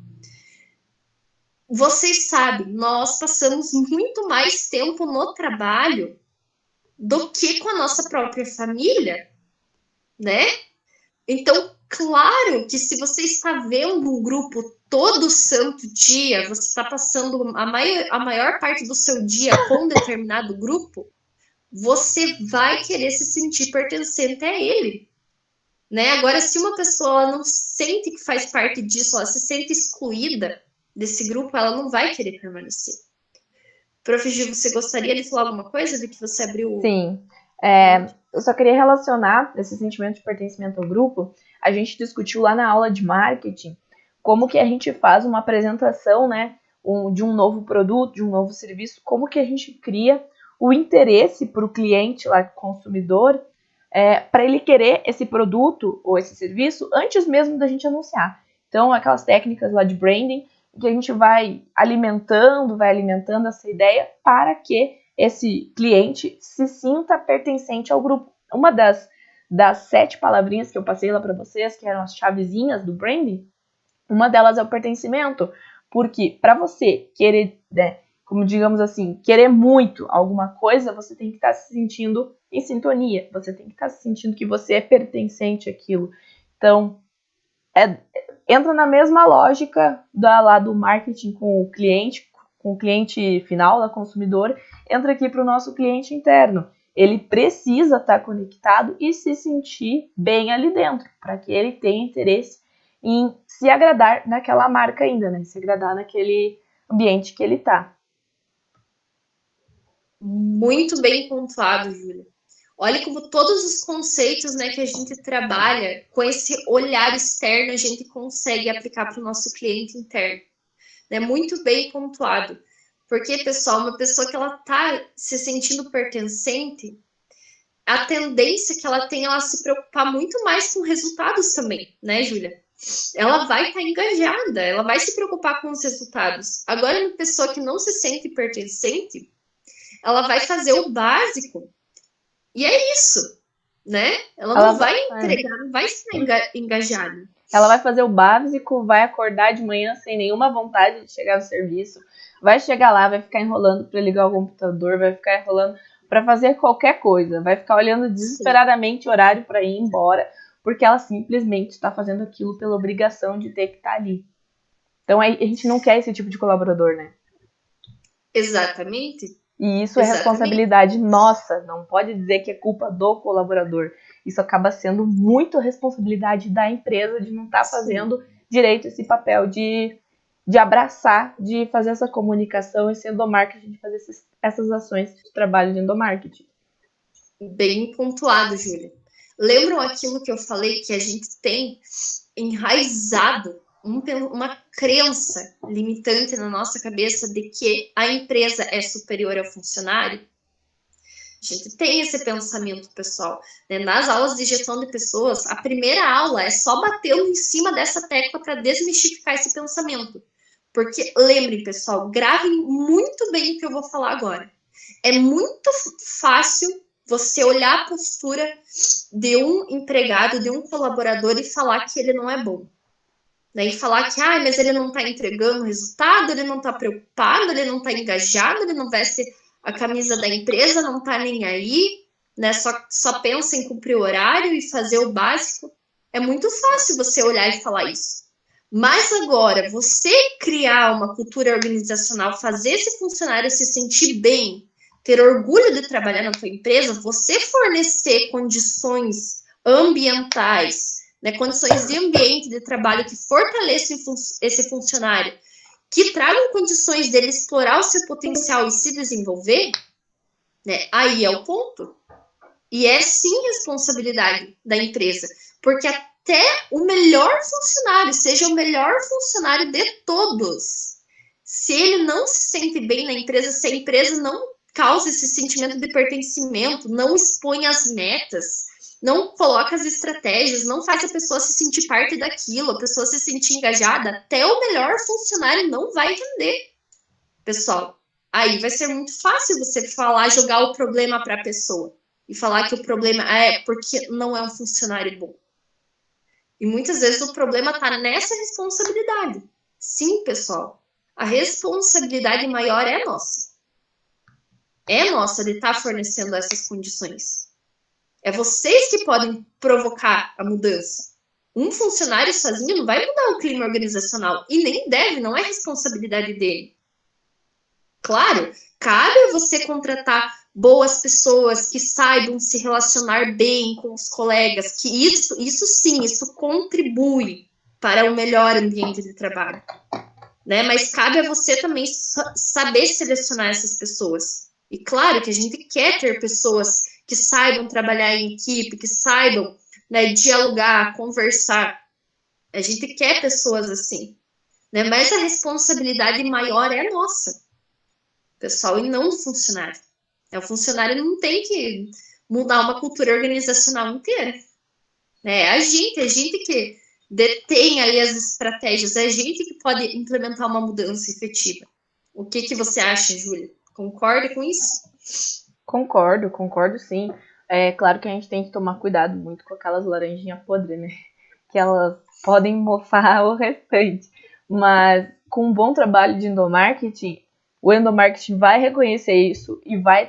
Vocês sabem, nós passamos muito mais tempo no trabalho do que com a nossa própria família, né? Então, claro que se você está vendo um grupo todo santo dia, você está passando a maior parte do seu dia com um determinado grupo, você vai querer se sentir pertencente a ele, né? Agora, se uma pessoa não sente que faz parte disso, ela se sente excluída desse grupo, ela não vai querer permanecer. Prof. Gil, você gostaria de falar alguma coisa do que você abriu? Sim. Eu só queria relacionar esse sentimento de pertencimento ao grupo. A gente discutiu lá na aula de marketing como que a gente faz uma apresentação, né, de um novo produto, de um novo serviço, como que a gente cria o interesse para o cliente, lá, consumidor, para ele querer esse produto ou esse serviço antes mesmo da gente anunciar. Então, aquelas técnicas lá de branding, que a gente vai alimentando essa ideia para que esse cliente se sinta pertencente ao grupo. Uma das 7 palavrinhas que eu passei lá para vocês, que eram as chavezinhas do branding, uma delas é o pertencimento, porque para você querer, né, como digamos assim, querer muito alguma coisa, você tem que estar se sentindo em sintonia, você tem que estar se sentindo que você é pertencente àquilo. Então, entra na mesma lógica lá do marketing com o cliente final, da consumidor, entra aqui para o nosso cliente interno. Ele precisa estar conectado e se sentir bem ali dentro, para que ele tenha interesse em se agradar naquela marca ainda, né? Se agradar naquele ambiente que ele está. Muito bem pontuado, Júlia. Olha como todos os conceitos, né, que a gente trabalha com esse olhar externo, a gente consegue aplicar para o nosso cliente interno. Né? Muito bem pontuado. Porque, pessoal, uma pessoa que ela está se sentindo pertencente, a tendência que ela tem é ela se preocupar muito mais com resultados também, né, Júlia? Ela vai estar engajada, ela vai se preocupar com os resultados. Agora, uma pessoa que não se sente pertencente, ela vai fazer o básico e é isso, né? Ela não vai entregar, não vai estar engajada. Ela vai fazer o básico, vai acordar de manhã sem nenhuma vontade de chegar no serviço, vai chegar lá, vai ficar enrolando para ligar o computador, vai ficar enrolando para fazer qualquer coisa, vai ficar olhando desesperadamente o horário para ir embora, porque ela simplesmente está fazendo aquilo pela obrigação de ter que estar ali. Então a gente não quer esse tipo de colaborador, né? Exatamente. E isso é responsabilidade nossa, não pode dizer que é culpa do colaborador. Isso acaba sendo muito responsabilidade da empresa de não estar fazendo direito esse papel de abraçar, de fazer essa comunicação, esse endomarketing, de fazer essas ações de trabalho de endomarketing. Bem pontuado, Júlia. Lembram aquilo que eu falei, que a gente tem enraizado uma crença limitante na nossa cabeça de que a empresa é superior ao funcionário? A gente tem esse pensamento, pessoal. Nas aulas de gestão de pessoas, a primeira aula é só batendo em cima dessa tecla para desmistificar esse pensamento. Porque, lembrem, pessoal, gravem muito bem o que eu vou falar agora. É muito fácil você olhar a postura de um empregado, de um colaborador e falar que ele não é bom. Né? E falar que, mas ele não está entregando resultado, ele não está preocupado, ele não está engajado, ele não veste a camisa da empresa, não está nem aí, né? Só pensa em cumprir o horário e fazer o básico. É muito fácil você olhar e falar isso. Mas agora, você criar uma cultura organizacional, fazer esse funcionário se sentir bem, ter orgulho de trabalhar na tua empresa, você fornecer condições ambientais, né, condições de ambiente de trabalho que fortaleçam esse funcionário, que tragam condições dele explorar o seu potencial e se desenvolver, né, aí é o ponto. E é sim responsabilidade da empresa, porque até o melhor funcionário, seja o melhor funcionário de todos, se ele não se sente bem na empresa, se a empresa não causa esse sentimento de pertencimento, não expõe as metas, não coloca as estratégias, não faz a pessoa se sentir parte daquilo, a pessoa se sentir engajada, até o melhor funcionário não vai render. Pessoal, aí vai ser muito fácil você falar, jogar o problema para a pessoa e falar que o problema é porque não é um funcionário bom. E muitas vezes o problema está nessa responsabilidade. Sim, pessoal, a responsabilidade maior é nossa. É nossa de estar fornecendo essas condições. É vocês que podem provocar a mudança. Um funcionário sozinho não vai mudar o clima organizacional. E nem deve, não é responsabilidade dele. Claro, cabe a você contratar boas pessoas que saibam se relacionar bem com os colegas, que isso sim, isso contribui para o melhor ambiente de trabalho. Né? Mas cabe a você também saber selecionar essas pessoas. E claro que a gente quer ter pessoas que saibam trabalhar em equipe, que saibam, né, dialogar, conversar. A gente quer pessoas assim. Né? Mas a responsabilidade maior é nossa, pessoal, e não do funcionário. O funcionário não tem que mudar uma cultura organizacional inteira. É a gente que detém ali as estratégias, é a gente que pode implementar uma mudança efetiva. O que você acha, Júlia? Concorda com isso? Concordo sim. É claro que a gente tem que tomar cuidado muito com aquelas laranjinhas podres, né? Que elas podem mofar o restante. Mas com um bom trabalho de endomarketing, o endomarketing vai reconhecer isso e vai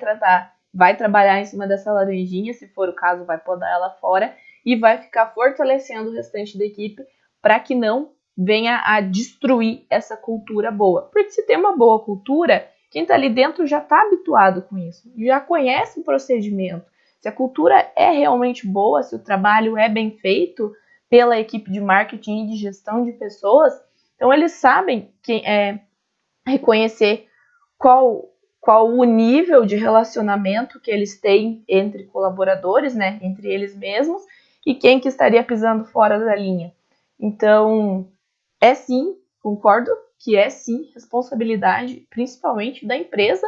trabalhar em cima dessa laranjinha, se for o caso, vai podar ela fora e vai ficar fortalecendo o restante da equipe para que não venha a destruir essa cultura boa. Porque se tem uma boa cultura, quem está ali dentro já está habituado com isso, já conhece o procedimento. Se a cultura é realmente boa, se o trabalho é bem feito pela equipe de marketing e de gestão de pessoas, então eles sabem reconhecer qual o nível de relacionamento que eles têm entre colaboradores, né, entre eles mesmos, e quem que estaria pisando fora da linha. Então, é sim, concordo que é sim responsabilidade, principalmente da empresa,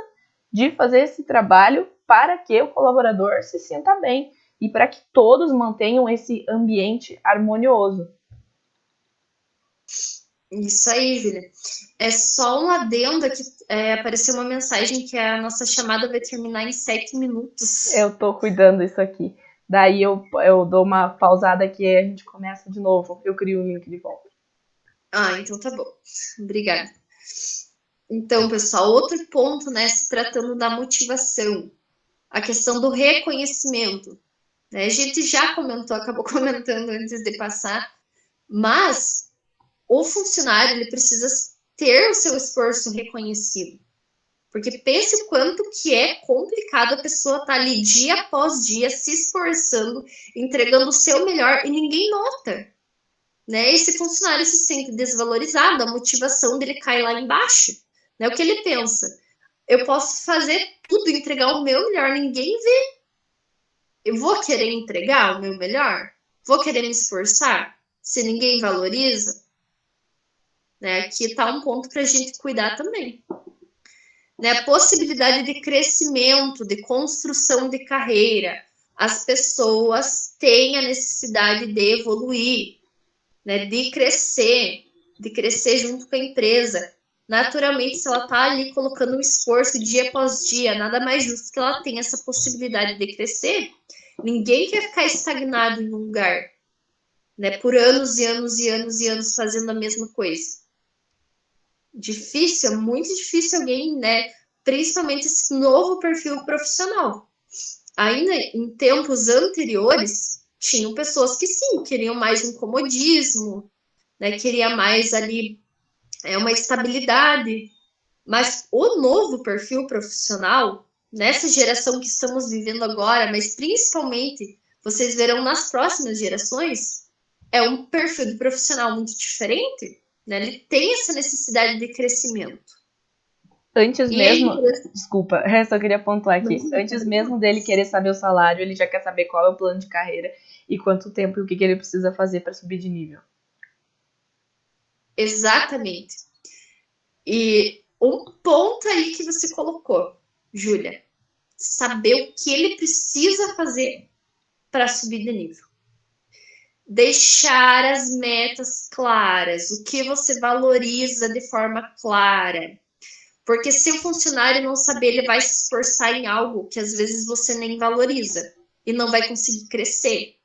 de fazer esse trabalho para que o colaborador se sinta bem e para que todos mantenham esse ambiente harmonioso. Isso aí, Júlia. É só um adendo aqui, apareceu uma mensagem que a nossa chamada vai terminar em 7 minutos. Eu tô cuidando disso aqui. Daí eu dou uma pausada aqui e a gente começa de novo. Eu crio o link de volta. Então tá bom. Obrigada. Então, pessoal, outro ponto, né, se tratando da motivação, a questão do reconhecimento. Né? A gente já acabou comentando antes de passar, mas o funcionário ele precisa ter o seu esforço reconhecido. Porque pense o quanto que é complicado a pessoa estar ali dia após dia se esforçando, entregando o seu melhor e ninguém nota. Né? Esse funcionário se sente desvalorizado, a motivação dele cai lá embaixo. Né? O que ele pensa? Eu posso fazer tudo, entregar o meu melhor, ninguém vê. Eu vou querer entregar o meu melhor? Vou querer me esforçar? Se ninguém valoriza? Né? Aqui está um ponto para a gente cuidar também. Né? A possibilidade de crescimento, de construção de carreira. As pessoas têm a necessidade de evoluir, né? De crescer junto com a empresa. naturalmente, se ela está ali colocando um esforço dia após dia, nada mais justo que ela tenha essa possibilidade de crescer. Ninguém quer ficar estagnado em um lugar, né, por anos e anos e anos e anos fazendo a mesma coisa. Difícil, muito difícil alguém, né, principalmente esse novo perfil profissional. Ainda em tempos anteriores, tinham pessoas que sim, queriam mais um comodismo, né, queria mais ali uma estabilidade, mas o novo perfil profissional, nessa geração que estamos vivendo agora, mas principalmente vocês verão nas próximas gerações, é um perfil de profissional muito diferente, né? Ele tem essa necessidade de crescimento. Antes mesmo, desculpa, eu só queria pontuar aqui, antes mesmo dele querer saber o salário, ele já quer saber qual é o plano de carreira e quanto tempo e o que ele precisa fazer para subir de nível. Exatamente. E um ponto aí que você colocou, Júlia, saber o que ele precisa fazer para subir de nível. Deixar as metas claras, o que você valoriza de forma clara. Porque se o funcionário não saber, ele vai se esforçar em algo que às vezes você nem valoriza e não vai conseguir crescer.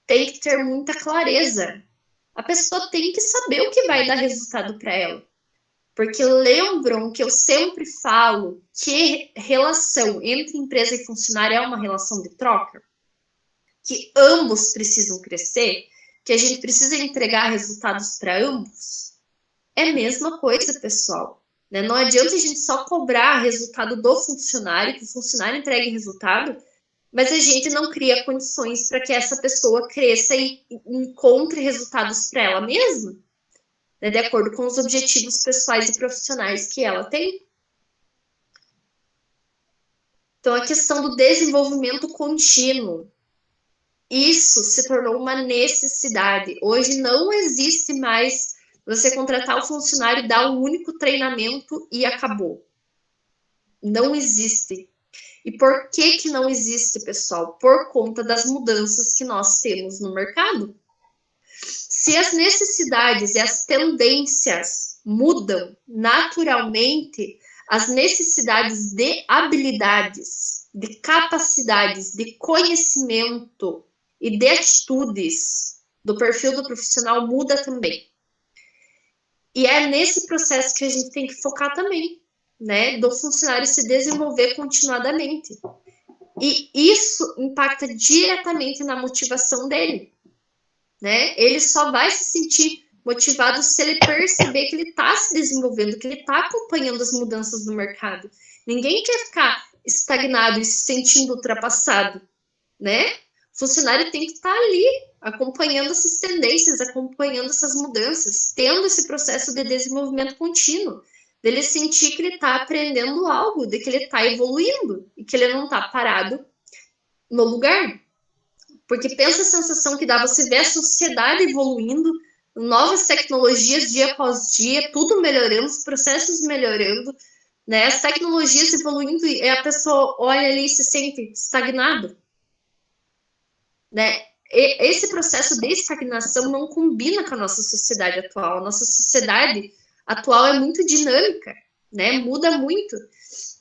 Tem que ter muita clareza. A pessoa tem que saber o que vai dar resultado para ela. Porque lembram que eu sempre falo que relação entre empresa e funcionário é uma relação de troca? Que ambos precisam crescer? Que a gente precisa entregar resultados para ambos? É a mesma coisa, pessoal. Né? Não adianta a gente só cobrar resultado do funcionário, que o funcionário entregue resultado, mas a gente não cria condições para que essa pessoa cresça e encontre resultados para ela mesma, né? De acordo com os objetivos pessoais e profissionais que ela tem. Então, a questão do desenvolvimento contínuo, isso se tornou uma necessidade. Hoje não existe mais você contratar o funcionário, dar um único treinamento e acabou. Não existe. E por que não existe, pessoal? Por conta das mudanças que nós temos no mercado. Se as necessidades e as tendências mudam naturalmente, as necessidades de habilidades, de capacidades, de conhecimento e de atitudes do perfil do profissional muda também. E é nesse processo que a gente tem que focar também, né? Do funcionário se desenvolver continuadamente. E isso impacta diretamente na motivação dele, né? Ele só vai se sentir motivado se ele perceber que ele está se desenvolvendo, que ele está acompanhando as mudanças do mercado. Ninguém quer ficar estagnado e se sentindo ultrapassado, né? O funcionário tem que estar ali, acompanhando essas tendências, acompanhando essas mudanças, tendo esse processo de desenvolvimento contínuo, dele sentir que ele está aprendendo algo, de que ele está evoluindo e que ele não está parado no lugar. Porque pensa a sensação que dá você ver a sociedade evoluindo, novas tecnologias dia após dia, tudo melhorando, os processos melhorando, né? As tecnologias evoluindo e a pessoa olha ali e se sente estagnado, né? E esse processo de estagnação não combina com a nossa sociedade atual. A nossa sociedade atual é muito dinâmica, né? Muda muito.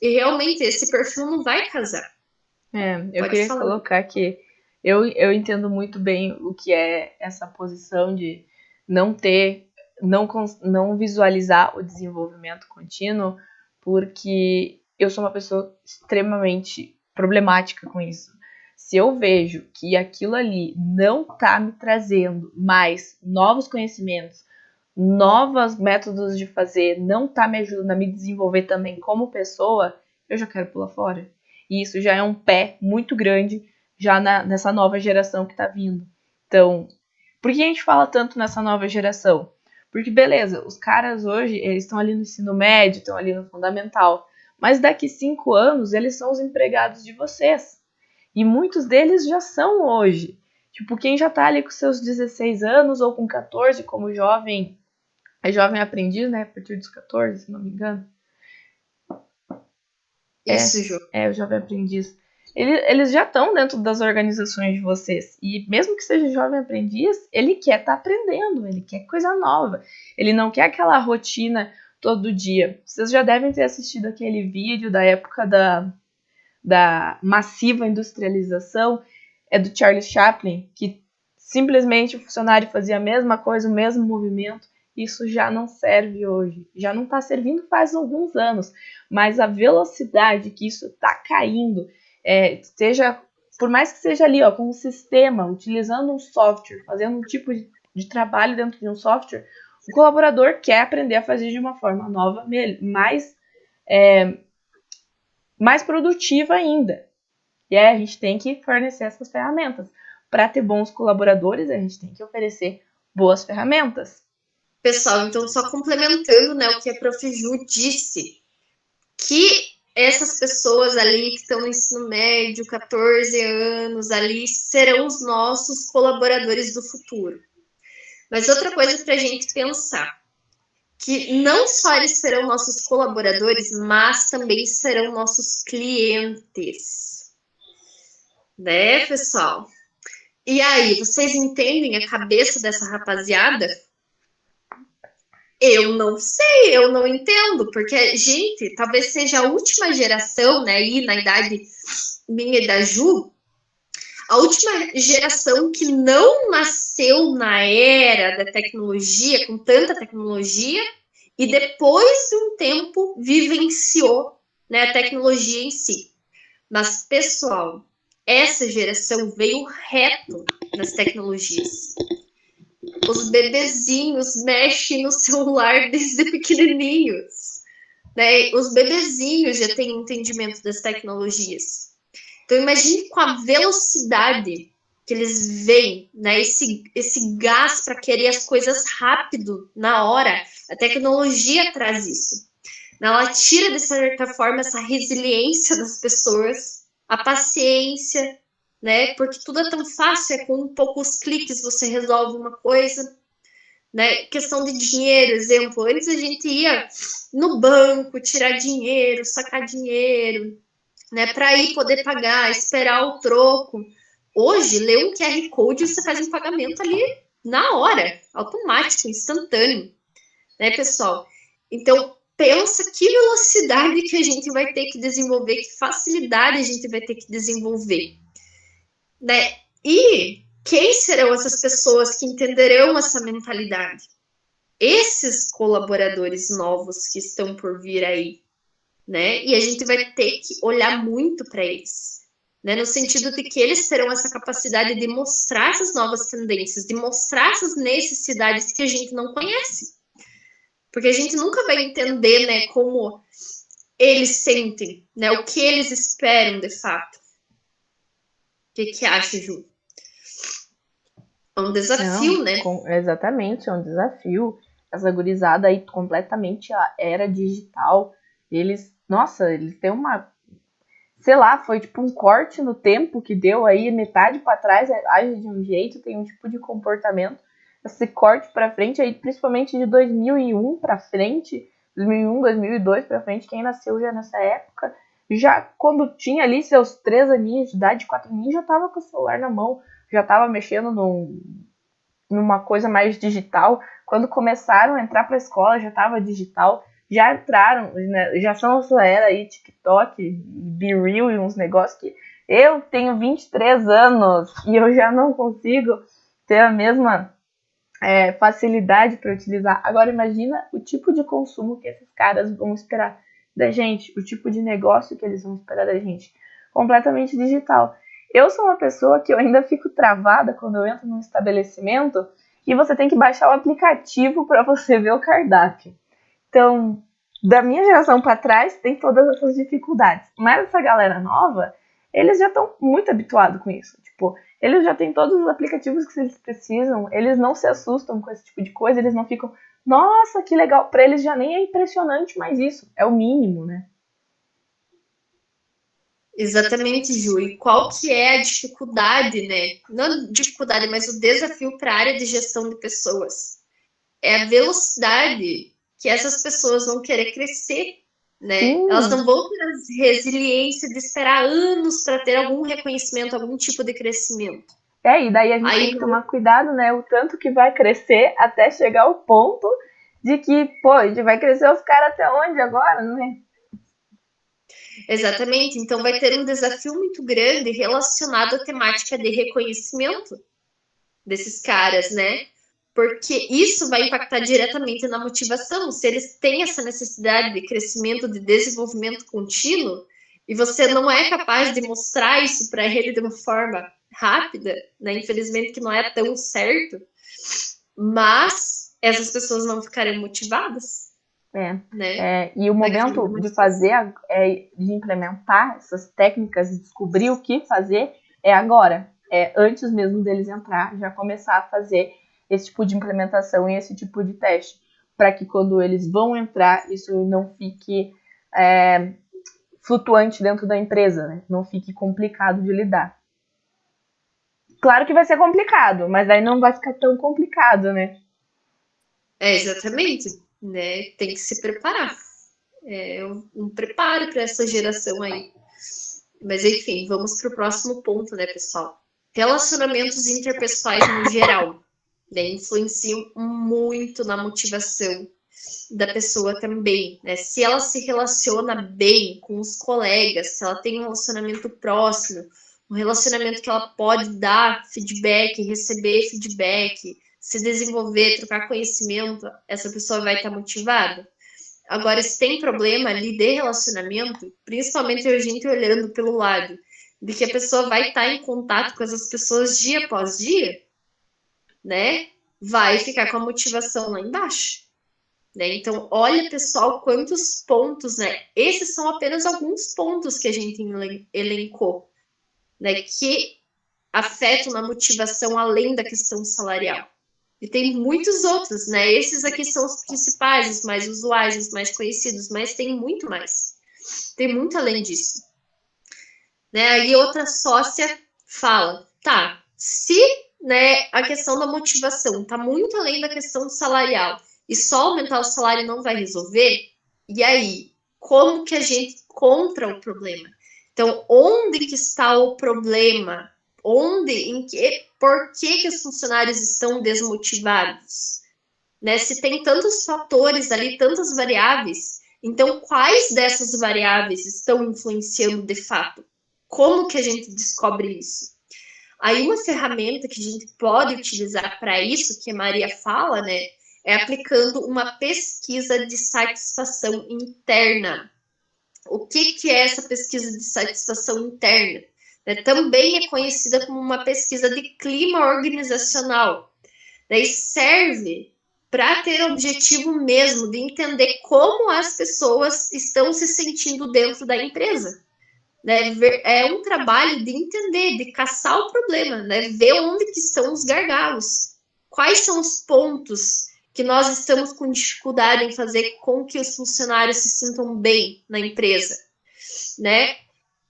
E realmente esse perfil não vai casar. Eu queria colocar que eu entendo muito bem o que é essa posição de não visualizar o desenvolvimento contínuo, porque eu sou uma pessoa extremamente problemática com isso. Se eu vejo que aquilo ali não está me trazendo mais novos conhecimentos, novos métodos de fazer, não está me ajudando a me desenvolver também como pessoa, eu já quero pular fora. E isso já é um pé muito grande já nessa nova geração que está vindo. Então, por que a gente fala tanto nessa nova geração? Porque, beleza, os caras hoje, eles estão ali no ensino médio, estão ali no fundamental, mas daqui 5 anos, eles são os empregados de vocês. E muitos deles já são hoje. Tipo, quem já tá ali com seus 16 anos ou com 14, como jovem aprendiz, né? A partir dos 14, se não me engano. Isso, Ju. O jovem aprendiz. Eles já estão dentro das organizações de vocês. E mesmo que seja jovem aprendiz, ele quer estar aprendendo, ele quer coisa nova. Ele não quer aquela rotina todo dia. Vocês já devem ter assistido aquele vídeo da época da massiva industrialização, é do Charlie Chaplin, que simplesmente o funcionário fazia a mesma coisa, o mesmo movimento. Isso já não serve hoje, já não está servindo faz alguns anos, mas a velocidade que isso está caindo, por mais que seja ali, com um sistema, utilizando um software, fazendo um tipo de trabalho dentro de um software, o colaborador quer aprender a fazer de uma forma nova, mais produtiva ainda. E aí a gente tem que fornecer essas ferramentas. Para ter bons colaboradores, a gente tem que oferecer boas ferramentas. Pessoal, então só complementando, né, o que a Prof. Ju disse, que essas pessoas ali que estão no ensino médio, 14 anos ali, serão os nossos colaboradores do futuro. Mas outra coisa para a gente pensar, que não só eles serão nossos colaboradores, mas também serão nossos clientes. Né, pessoal? E aí, vocês entendem a cabeça dessa rapaziada? Eu não sei, eu não entendo, porque, gente, talvez seja a última geração, né, aí na idade minha e da Ju, a última geração que não nasceu na era da tecnologia, com tanta tecnologia, e depois de um tempo vivenciou, né, a tecnologia em si. Mas, pessoal, essa geração veio reto nas tecnologias. Os bebezinhos mexem no celular desde pequenininhos, né? Os bebezinhos já têm entendimento das tecnologias. Então, imagine com a velocidade que eles veem, né? Esse gás para querer as coisas rápido, na hora. A tecnologia traz isso. Ela tira, de certa forma, essa resiliência das pessoas, a paciência, né? Porque tudo é tão fácil, com poucos cliques você resolve uma coisa, né? Questão de dinheiro, exemplo. Antes a gente ia no banco tirar dinheiro, sacar dinheiro, né? Para ir poder pagar, esperar o troco. Hoje, lê um QR Code e você faz um pagamento ali na hora, automático, instantâneo, né, pessoal? Então, pensa que velocidade que a gente vai ter que desenvolver, que facilidade a gente vai ter que desenvolver, né? E quem serão essas pessoas que entenderão essa mentalidade? Esses colaboradores novos que estão por vir aí, né? E a gente vai ter que olhar muito para eles, né? No sentido de que eles terão essa capacidade de mostrar essas novas tendências, de mostrar essas necessidades que a gente não conhece. Porque a gente nunca vai entender, né, como eles sentem, né? O que eles esperam de fato. O que acha, Ju? É um desafio, né? Exatamente, é um desafio. Essa gurizada aí completamente a era digital. Eles têm uma... Sei lá, foi tipo um corte no tempo que deu aí, metade para trás age de um jeito, tem um tipo de comportamento. Esse corte para frente aí, principalmente de 2001 para frente, 2001, 2002 para frente, quem nasceu já nessa época, já quando tinha ali seus 3 aninhos de idade, 4 aninhos, já tava com o celular na mão, já tava mexendo numa coisa mais digital. Quando começaram a entrar para a escola, já tava digital, já entraram, né, já são essa era aí, TikTok, BeReal e uns negócios que eu tenho 23 anos e eu já não consigo ter a mesma facilidade para utilizar. Agora imagina o tipo de consumo que esses caras vão esperar da gente, o tipo de negócio que eles vão esperar da gente, completamente digital. Eu sou uma pessoa que eu ainda fico travada quando eu entro num estabelecimento e você tem que baixar o aplicativo para você ver o cardápio. Então, da minha geração para trás, tem todas essas dificuldades. Mas essa galera nova, eles já estão muito habituados com isso. Tipo, eles já têm todos os aplicativos que eles precisam, eles não se assustam com esse tipo de coisa, eles não ficam, nossa, que legal. Para eles já nem é impressionante mais isso, é o mínimo, né? Exatamente, Ju. E qual que é a dificuldade, né? Não a dificuldade, mas o desafio para a área de gestão de pessoas. É a velocidade que essas pessoas vão querer crescer, né? Elas não vão ter a resiliência de esperar anos para ter algum reconhecimento, algum tipo de crescimento. E daí a gente tem que tomar cuidado, né? O tanto que vai crescer até chegar ao ponto de que, pô, a gente vai crescer os caras até onde agora, né? Exatamente. Então vai ter um desafio muito grande relacionado à temática de reconhecimento desses caras, né? Porque isso vai impactar diretamente na motivação. Se eles têm essa necessidade de crescimento, de desenvolvimento contínuo, e você não é capaz de mostrar isso para ele de uma forma rápida, né? Infelizmente que não é tão certo, mas essas pessoas não ficarem motivadas. Né? E o momento de fazer, de implementar essas técnicas e descobrir o que fazer é agora. É antes mesmo deles entrar, já começar a fazer esse tipo de implementação e esse tipo de teste, para que quando eles vão entrar, isso não fique flutuante dentro da empresa, né? Não fique complicado de lidar. Claro que vai ser complicado, mas aí não vai ficar tão complicado, né? Exatamente, né? Tem que se preparar. É um preparo para essa geração aí. Mas enfim, vamos para o próximo ponto, né, pessoal? Relacionamentos interpessoais no geral, né, influenciam muito na motivação da pessoa também, né? Se ela se relaciona bem com os colegas, se ela tem um relacionamento próximo, um relacionamento que ela pode dar feedback, receber feedback, se desenvolver, trocar conhecimento, essa pessoa vai estar motivada. Agora, se tem problema ali de relacionamento, principalmente a gente olhando pelo lado de que a pessoa vai estar em contato com essas pessoas dia após dia, né? Vai ficar com a motivação lá embaixo. Né? Então, olha, pessoal, quantos pontos, né? Esses são apenas alguns pontos que a gente elencou, né? Que afetam na motivação além da questão salarial. E tem muitos outros, né? Esses aqui são os principais, os mais usuais, os mais conhecidos, mas tem muito mais. Tem muito além disso. Né? Aí outra sócia fala, tá, se, né, a questão da motivação tá muito além da questão salarial e só aumentar o salário não vai resolver, e aí, como que a gente encontra o problema? Então, onde que está o problema? Por que os funcionários estão desmotivados? Né? Se tem tantos fatores ali, tantas variáveis, então quais dessas variáveis estão influenciando de fato? Como que a gente descobre isso? Aí uma ferramenta que a gente pode utilizar para isso, que a Maria fala, né, é aplicando uma pesquisa de satisfação interna. O que é essa pesquisa de satisfação interna? Também é conhecida como uma pesquisa de clima organizacional. Daí serve para ter o objetivo mesmo de entender como as pessoas estão se sentindo dentro da empresa. Né? É um trabalho de entender, de caçar o problema, né? Ver onde que estão os gargalos. Quais são os pontos que nós estamos com dificuldade em fazer com que os funcionários se sintam bem na empresa, né?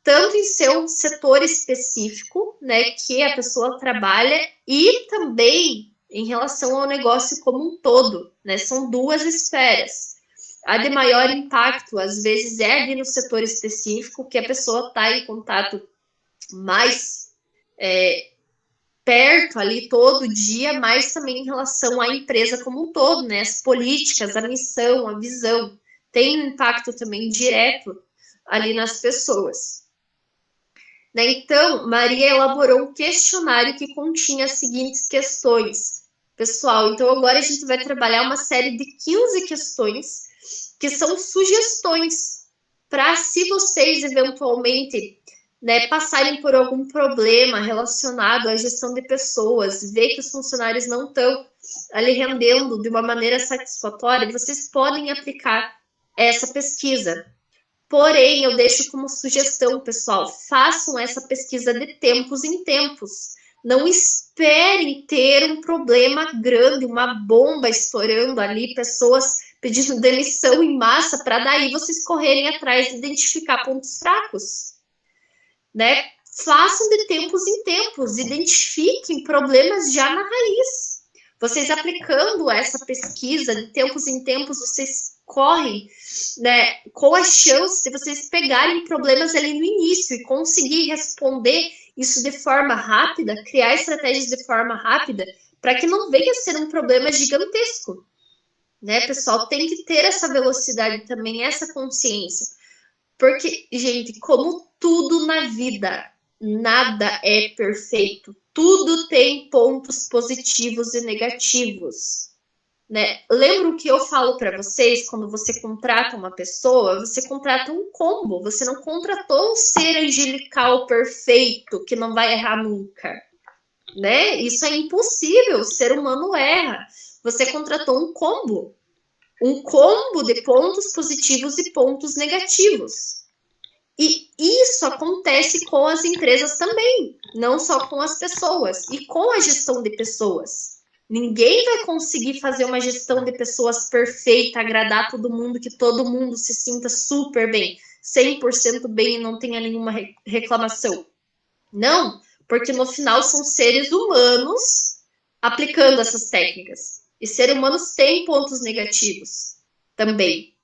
Tanto em seu setor específico, né, que a pessoa trabalha, e também em relação ao negócio como um todo, né? São duas esferas. A de maior impacto, às vezes, é ali no setor específico, que a pessoa está em contato mais perto ali todo dia, mas também em relação à empresa como um todo, né? As políticas, a missão, a visão, tem um impacto também direto ali nas pessoas. Né? Então, Maria elaborou um questionário que continha as seguintes questões. Pessoal, então agora a gente vai trabalhar uma série de 15 questões que são sugestões para, se vocês eventualmente, né, passarem por algum problema relacionado à gestão de pessoas, ver que os funcionários não estão ali rendendo de uma maneira satisfatória, vocês podem aplicar essa pesquisa. Porém, eu deixo como sugestão, pessoal, façam essa pesquisa de tempos em tempos. Não esperem ter um problema grande, uma bomba estourando ali, pessoas pedindo demissão em massa, para daí vocês correrem atrás de identificar pontos fracos. Né? Façam de tempos em tempos, identifiquem problemas já na raiz. Vocês aplicando essa pesquisa de tempos em tempos, vocês correm, né, com a chance de vocês pegarem problemas ali no início e conseguir responder isso de forma rápida, criar estratégias de forma rápida, para que não venha a ser um problema gigantesco. né, pessoal? Tem que ter essa velocidade também, essa consciência. Porque, gente, como tudo na vida, nada é perfeito. Tudo tem pontos positivos e negativos, né? Lembra o que eu falo para vocês quando você contrata uma pessoa? Você contrata um combo, você não contratou um ser angelical perfeito que não vai errar nunca, né? Isso é impossível, o ser humano erra. Você contratou um combo de pontos positivos e pontos negativos. E isso acontece com as empresas também, não só com as pessoas, e com a gestão de pessoas. Ninguém vai conseguir fazer uma gestão de pessoas perfeita, agradar todo mundo, que todo mundo se sinta super bem, 100% bem e não tenha nenhuma reclamação. Não, porque no final são seres humanos aplicando essas técnicas. E seres humanos têm pontos negativos também.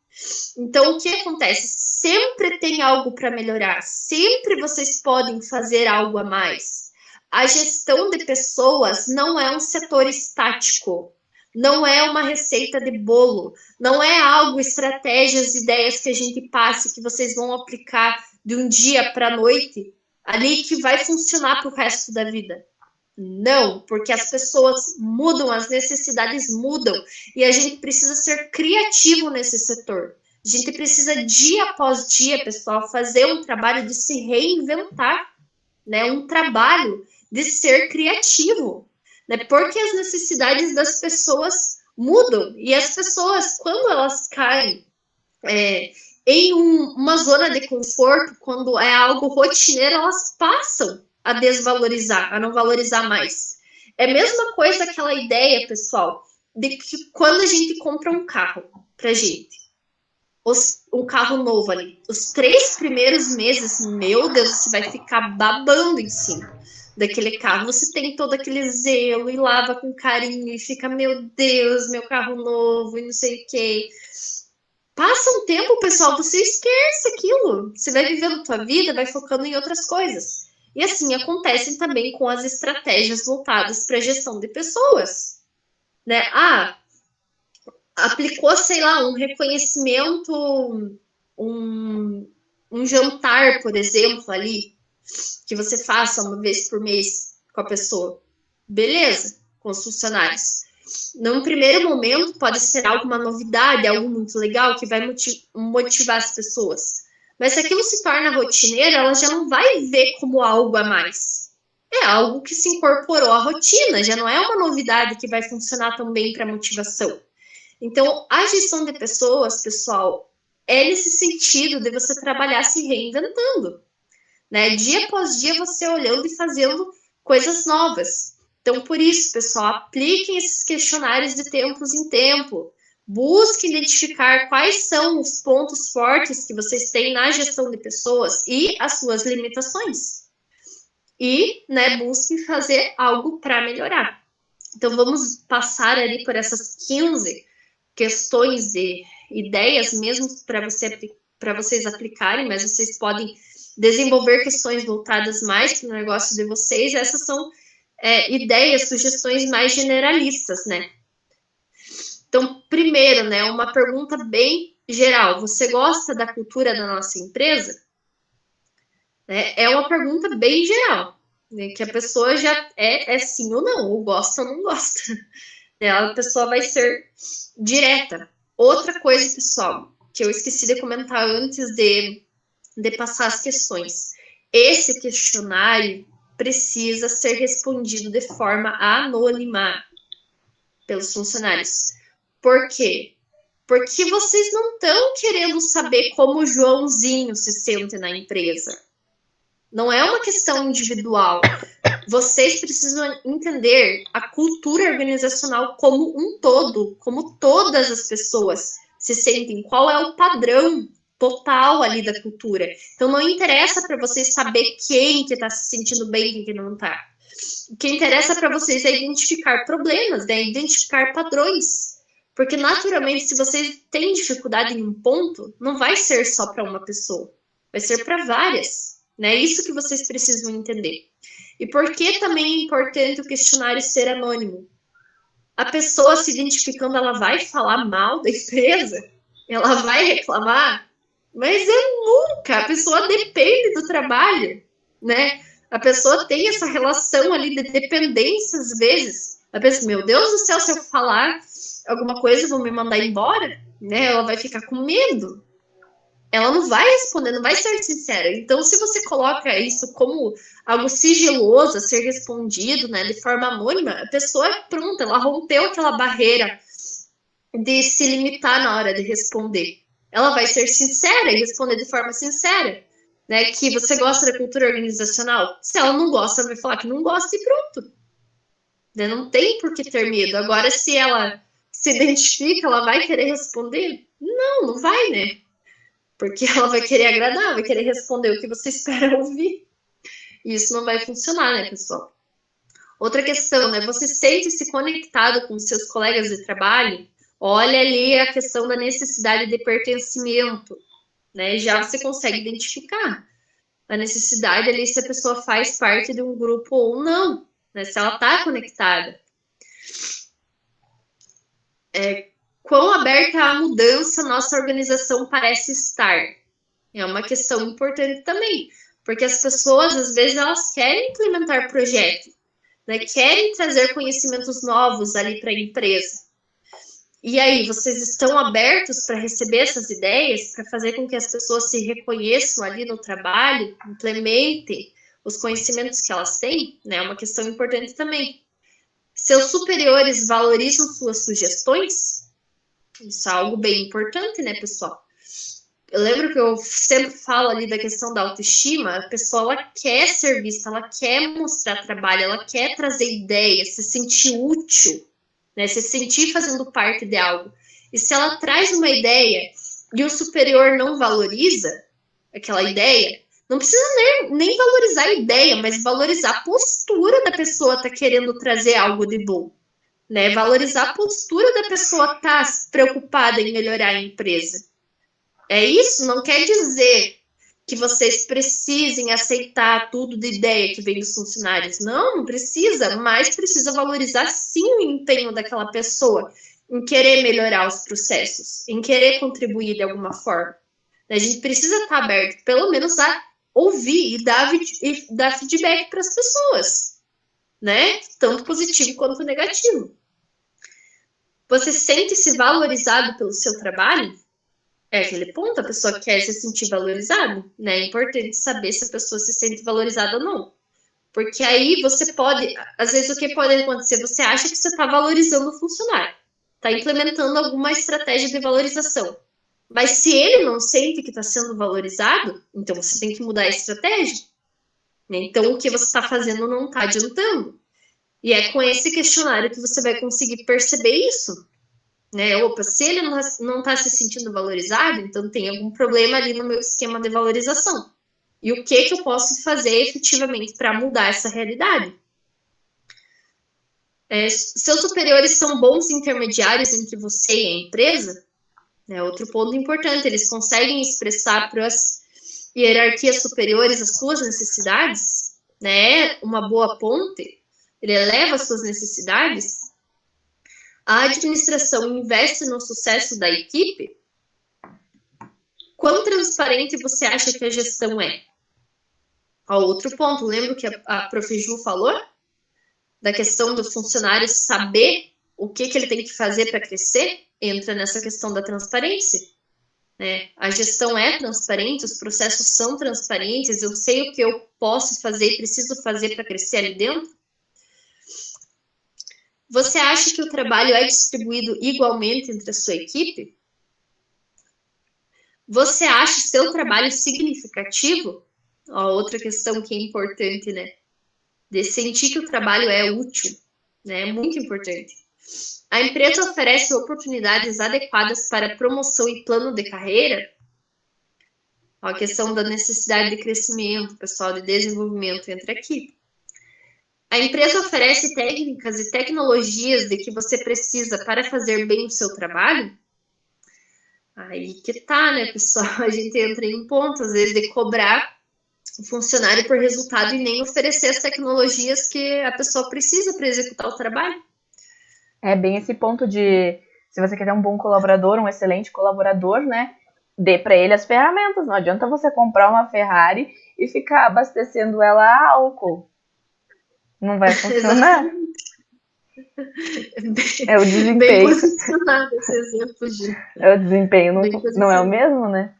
Então, o que acontece? Sempre tem algo para melhorar, sempre vocês podem fazer algo a mais. A gestão de pessoas não é um setor estático, não é uma receita de bolo, não é algo, estratégias, ideias que a gente passe, que vocês vão aplicar de um dia para a noite, ali que vai funcionar para o resto da vida. Não, porque as pessoas mudam, as necessidades mudam e a gente precisa ser criativo nesse setor. A gente precisa, dia após dia, pessoal, fazer um trabalho de se reinventar, né? Um trabalho de ser criativo, né? Porque as necessidades das pessoas mudam e as pessoas, quando elas caem em uma zona de conforto, quando é algo rotineiro, elas passam a desvalorizar, a não valorizar mais. É a mesma coisa aquela ideia, pessoal, de que quando a gente compra um carro pra gente, um carro novo ali, os 3 primeiros meses, meu Deus, você vai ficar babando em cima daquele carro. Você tem todo aquele zelo e lava com carinho e fica, meu Deus, meu carro novo e não sei o que. Passa um tempo, pessoal, você esquece aquilo. Você vai vivendo a tua vida, vai focando em outras coisas. E assim acontece também com as estratégias voltadas para a gestão de pessoas, né? Aplicou, sei lá, um reconhecimento, um jantar, por exemplo, ali, que você faça uma vez por mês com a pessoa. Beleza, com os funcionários. Num primeiro momento, pode ser alguma novidade, algo muito legal, que vai motivar as pessoas. Mas se aquilo se torna rotineiro, ela já não vai ver como algo a mais. É algo que se incorporou à rotina, já não é uma novidade que vai funcionar tão bem para motivação. Então, a gestão de pessoas, pessoal, é nesse sentido de você trabalhar se reinventando, né? Dia após dia, você olhando e fazendo coisas novas. Então, por isso, pessoal, apliquem esses questionários de tempos em tempo. Busquem identificar quais são os pontos fortes que vocês têm na gestão de pessoas e as suas limitações. E, né, busquem fazer algo para melhorar. Então, vamos passar ali por essas 15 questões de ideias mesmo para vocês aplicarem, mas vocês podem desenvolver questões voltadas mais para o negócio de vocês. Essas são ideias, sugestões mais generalistas, né? Então, primeiro, né, uma pergunta bem geral. Você gosta da cultura da nossa empresa? É uma pergunta bem geral, né, que a pessoa já é sim ou não, ou gosta ou não gosta. A pessoa vai ser direta. Outra coisa, pessoal, que eu esqueci de comentar antes de passar as questões. Esse questionário precisa ser respondido de forma anônima pelos funcionários. Por quê? Porque vocês não estão querendo saber como o Joãozinho se sente na empresa. Não é uma questão individual. Vocês precisam entender a cultura organizacional como um todo, como todas as pessoas se sentem, qual é o padrão total ali da cultura. Então não interessa para vocês saber quem que está se sentindo bem e quem que não está. O que interessa para vocês é identificar problemas, né? Identificar padrões. Porque naturalmente, se vocês têm dificuldade em um ponto, não vai ser só para uma pessoa, vai ser para várias. Né? É isso que vocês precisam entender. E por que também é importante o questionário ser anônimo? A pessoa se identificando, ela vai falar mal da empresa? Ela vai reclamar? Mas nunca. A pessoa depende do trabalho, né? A pessoa tem essa relação ali de dependência, às vezes. A pessoa, meu Deus do céu, se eu falar alguma coisa, vão me mandar embora, né? Ela vai ficar com medo. Ela não vai responder, não vai ser sincera. Então, se você coloca isso como algo sigiloso a ser respondido, né, de forma anônima, a pessoa é pronta, ela rompeu aquela barreira de se limitar na hora de responder. Ela vai ser sincera e responder de forma sincera, né, que você gosta da cultura organizacional. Se ela não gosta, ela vai falar que não gosta e pronto. Né? Não tem por que ter medo. Agora, se ela se identifica, ela vai querer responder? Não vai, né? Porque ela vai querer agradar, vai querer responder o que você espera ouvir. E isso não vai funcionar, né, pessoal? Outra questão, né? Você sente-se conectado com seus colegas de trabalho? Olha ali a questão da necessidade de pertencimento, né? Já você consegue identificar a necessidade ali se a pessoa faz parte de um grupo ou não, né? Se ela está conectada. Quão aberta à mudança nossa organização parece estar? É uma questão importante também, porque as pessoas, às vezes, elas querem implementar projetos, né? Querem trazer conhecimentos novos ali para a empresa. E aí, vocês estão abertos para receber essas ideias, para fazer com que as pessoas se reconheçam ali no trabalho, implementem os conhecimentos que elas têm? Né? É uma questão importante também. Seus superiores valorizam suas sugestões? Isso é algo bem importante, né, pessoal? Eu lembro que eu sempre falo ali da questão da autoestima. A pessoa, ela quer ser vista, ela quer mostrar trabalho, ela quer trazer ideias, se sentir útil, né? Se sentir fazendo parte de algo. E se ela traz uma ideia e o superior não valoriza aquela ideia, não precisa nem valorizar a ideia, mas valorizar a postura da pessoa tá querendo trazer algo de bom. Né? Valorizar a postura da pessoa tá preocupada em melhorar a empresa. É isso, não quer dizer que vocês precisem aceitar tudo de ideia que vem dos funcionários. Não precisa, mas precisa valorizar sim o empenho daquela pessoa em querer melhorar os processos, em querer contribuir de alguma forma. A gente precisa estar aberto, pelo menos, a ouvir e dar feedback para as pessoas, né? Tanto positivo quanto negativo. Você sente-se valorizado pelo seu trabalho? É aquele ponto, a pessoa quer se sentir valorizada, né? É importante saber se a pessoa se sente valorizada ou não. Porque aí você pode, às vezes o que pode acontecer, você acha que você está valorizando o funcionário, está implementando alguma estratégia de valorização. Mas se ele não sente que está sendo valorizado, então você tem que mudar a estratégia. Então o que você está fazendo não está adiantando. E é com esse questionário que você vai conseguir perceber isso. Né? Opa, se ele não está se sentindo valorizado, então tem algum problema ali no meu esquema de valorização. E o que eu posso fazer efetivamente para mudar essa realidade? Seus superiores são bons intermediários entre você e a empresa? Outro ponto importante, eles conseguem expressar para as hierarquias superiores as suas necessidades? Né? Uma boa ponte? Ele eleva as suas necessidades? A administração investe no sucesso da equipe? Quão transparente você acha que a gestão é? Outro ponto, lembra que a Prof. Ju falou? Da questão do funcionário saber o que ele tem que fazer para crescer? Entra nessa questão da transparência. Né? A gestão é transparente, os processos são transparentes, eu sei o que eu posso fazer e preciso fazer para crescer ali dentro? Você acha que o trabalho é distribuído igualmente entre a sua equipe? Você acha seu trabalho significativo? Outra questão que é importante, né? De sentir que o trabalho é útil, né? É muito importante. A empresa oferece oportunidades adequadas para promoção e plano de carreira? A questão da necessidade de crescimento, pessoal, de desenvolvimento entre a equipe. A empresa oferece técnicas e tecnologias de que você precisa para fazer bem o seu trabalho? Aí que tá, né, pessoal? A gente entra em um ponto, às vezes, de cobrar o funcionário por resultado e nem oferecer as tecnologias que a pessoa precisa para executar o trabalho. É bem esse ponto de, se você quer ter um bom colaborador, um excelente colaborador, né? Dê para ele as ferramentas. Não adianta você comprar uma Ferrari e ficar abastecendo ela a álcool. Não vai funcionar. É o desempenho. Bem posicionado esse exemplo, Gi. É o desempenho, não é o mesmo, né?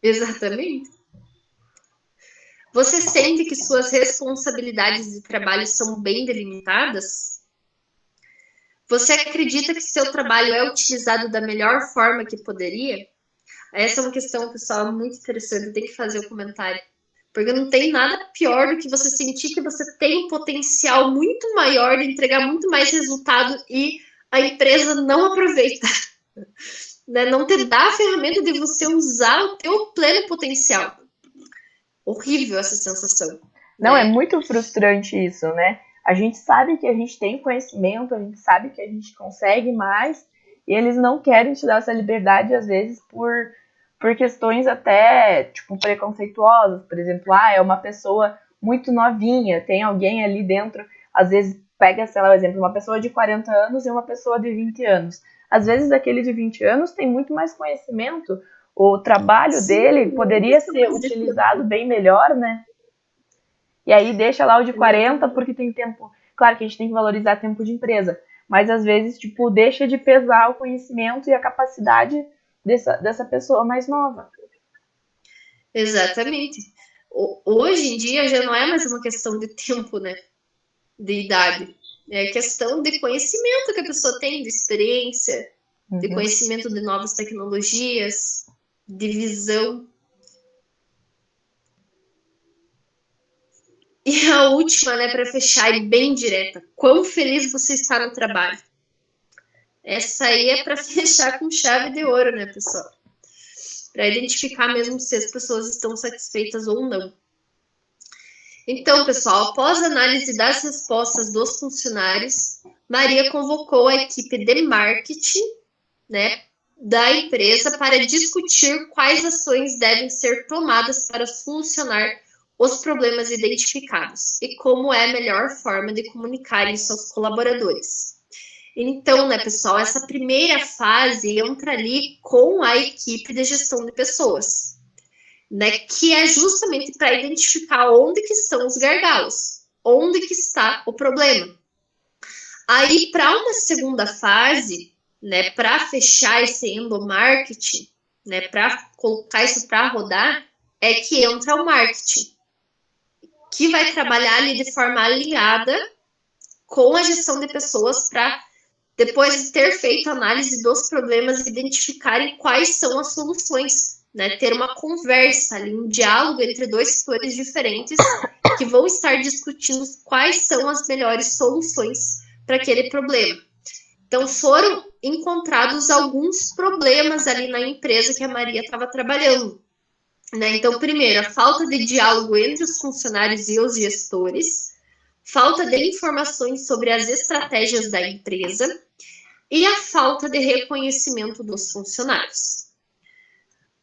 Exatamente. Você sente que suas responsabilidades de trabalho são bem delimitadas? Você acredita que seu trabalho é utilizado da melhor forma que poderia? Essa é uma questão, pessoal, muito interessante. Tem que fazer o comentário. Porque não tem nada pior do que você sentir que você tem um potencial muito maior de entregar muito mais resultado e a empresa não aproveita. Né? Não te dá a ferramenta de você usar o teu pleno potencial. Horrível essa sensação. Não, né? É muito frustrante isso, né? A gente sabe que a gente tem conhecimento, a gente sabe que a gente consegue mais, e eles não querem te dar essa liberdade, às vezes, por questões até, tipo, preconceituosas. Por exemplo, é uma pessoa muito novinha, tem alguém ali dentro, às vezes pega, sei lá, o exemplo, uma pessoa de 40 anos e uma pessoa de 20 anos. Às vezes aquele de 20 anos tem muito mais conhecimento, o trabalho dele poderia ser utilizado bem melhor, né? E aí deixa lá o de 40 porque tem tempo. Claro que a gente tem que valorizar tempo de empresa, mas às vezes, tipo, deixa de pesar o conhecimento e a capacidade dessa pessoa mais nova. Exatamente. Hoje em dia já não é mais uma questão de tempo, né? De idade. É questão de conhecimento que a pessoa tem, de experiência, de conhecimento de novas tecnologias, de visão. E a última, né, para fechar e bem direta. Quão feliz você está no trabalho? Essa aí é para fechar com chave de ouro, né, pessoal? Para identificar mesmo se as pessoas estão satisfeitas ou não. Então, pessoal, após a análise das respostas dos funcionários, Maria convocou a equipe de marketing, né, da empresa para discutir quais ações devem ser tomadas para solucionar os problemas identificados e como é a melhor forma de comunicar isso aos colaboradores. Então, né, pessoal, essa primeira fase entra ali com a equipe de gestão de pessoas, né, que é justamente para identificar onde que estão os gargalos, onde que está o problema. Aí, para uma segunda fase, né, para fechar esse endomarketing, né, para colocar isso para rodar, é que entra o marketing, que vai trabalhar ali de forma alinhada com a gestão de pessoas para, depois de ter feito a análise dos problemas, identificarem quais são as soluções, né? Ter uma conversa ali, um diálogo entre dois setores diferentes que vão estar discutindo quais são as melhores soluções para aquele problema. Então, foram encontrados alguns problemas ali na empresa que a Maria estava trabalhando. Né? Então, primeiro, a falta de diálogo entre os funcionários e os gestores, falta de informações sobre as estratégias da empresa e a falta de reconhecimento dos funcionários.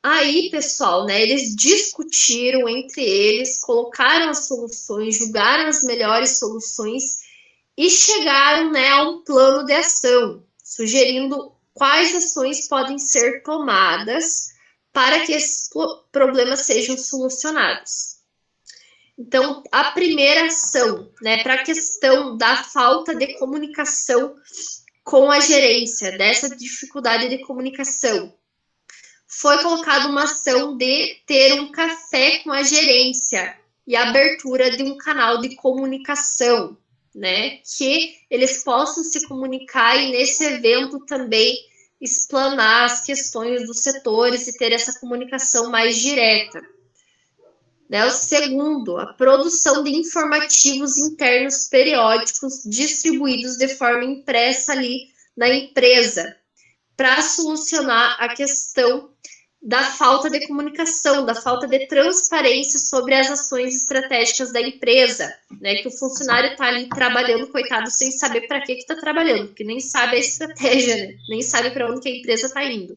Aí, pessoal, né, eles discutiram entre eles, colocaram as soluções, julgaram as melhores soluções e chegaram, né, a um plano de ação, sugerindo quais ações podem ser tomadas para que esses problemas sejam solucionados. Então, a primeira ação, né, para a questão da falta de comunicação com a gerência, dessa dificuldade de comunicação, foi colocada uma ação de ter um café com a gerência e a abertura de um canal de comunicação, né, que eles possam se comunicar e nesse evento também explanar as questões dos setores e ter essa comunicação mais direta. Né? O segundo, a produção de informativos internos periódicos distribuídos de forma impressa ali na empresa, para solucionar a questão da falta de comunicação, da falta de transparência sobre as ações estratégicas da empresa, né? Que o funcionário está ali trabalhando, coitado, sem saber para que está trabalhando, porque nem sabe a estratégia, né? Nem sabe para onde que a empresa está indo.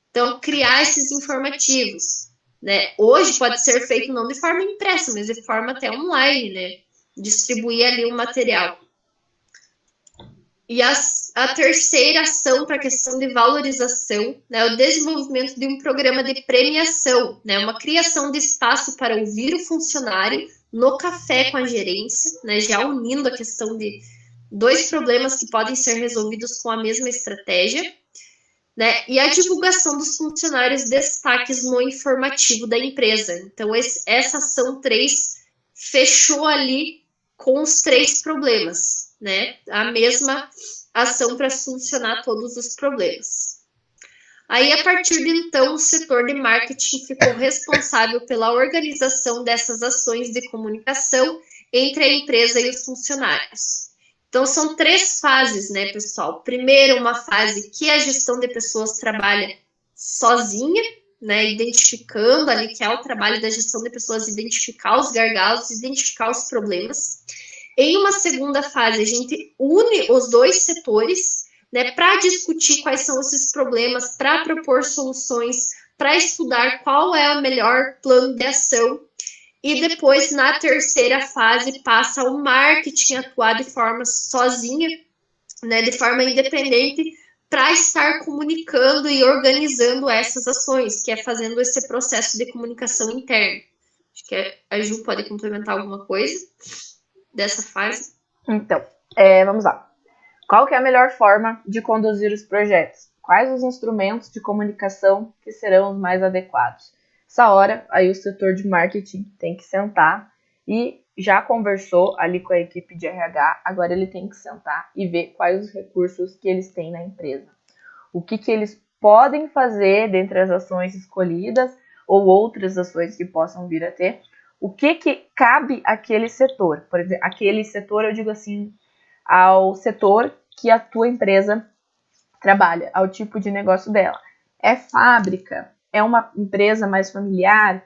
Então, criar esses informativos, né? Hoje pode ser feito não de forma impressa, mas de forma até online, né? Distribuir ali o material. E a terceira ação para a questão de valorização, né, o desenvolvimento de um programa de premiação, né, uma criação de espaço para ouvir o funcionário no café com a gerência, né, já unindo a questão de dois problemas que podem ser resolvidos com a mesma estratégia, né, e a divulgação dos funcionários destaques no informativo da empresa. Então, essa ação 3 fechou ali com os 3 problemas, né? A mesma ação para solucionar todos os problemas. Aí, a partir de então, o setor de marketing ficou responsável pela organização dessas ações de comunicação entre a empresa e os funcionários. Então, são 3 fases, né, pessoal? Primeiro, uma fase que a gestão de pessoas trabalha sozinha, né, identificando ali, que é o trabalho da gestão de pessoas, identificar os gargalos, identificar os problemas. Em uma segunda fase, a gente une os dois setores, né, para discutir quais são esses problemas, para propor soluções, para estudar qual é o melhor plano de ação. E depois, na terceira fase, passa o marketing atuar de forma sozinha, né, de forma independente, para estar comunicando e organizando essas ações, que é fazendo esse processo de comunicação interna. Acho que a Ju pode complementar alguma coisa dessa fase. Então, vamos lá. Qual que é a melhor forma de conduzir os projetos? Quais os instrumentos de comunicação que serão os mais adequados? Essa hora, aí o setor de marketing tem que sentar e já conversou ali com a equipe de RH, agora ele tem que sentar e ver quais os recursos que eles têm na empresa. O que eles podem fazer dentre as ações escolhidas ou outras ações que possam vir a ter. O que cabe àquele setor? Por exemplo, aquele setor, eu digo assim, ao setor que a tua empresa trabalha, ao tipo de negócio dela. É fábrica? É uma empresa mais familiar?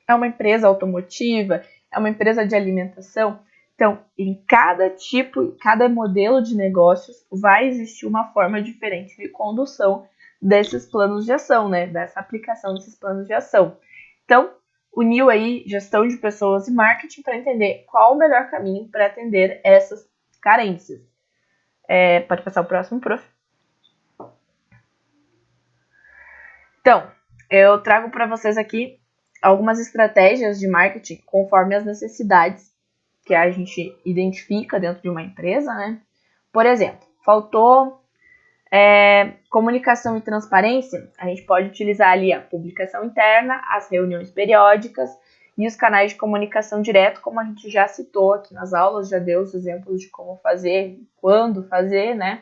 É uma empresa automotiva? É uma empresa de alimentação? Então, em cada tipo, cada modelo de negócios, vai existir uma forma diferente de condução desses planos de ação, né? Dessa aplicação desses planos de ação. Então, uniu aí gestão de pessoas e marketing para entender qual o melhor caminho para atender essas carências. Pode passar o próximo, prof. Então, eu trago para vocês aqui algumas estratégias de marketing conforme as necessidades que a gente identifica dentro de uma empresa, né? Por exemplo, faltou comunicação e transparência, a gente pode utilizar ali a publicação interna, as reuniões periódicas e os canais de comunicação direto, como a gente já citou aqui nas aulas, já deu os exemplos de como fazer, quando fazer, né?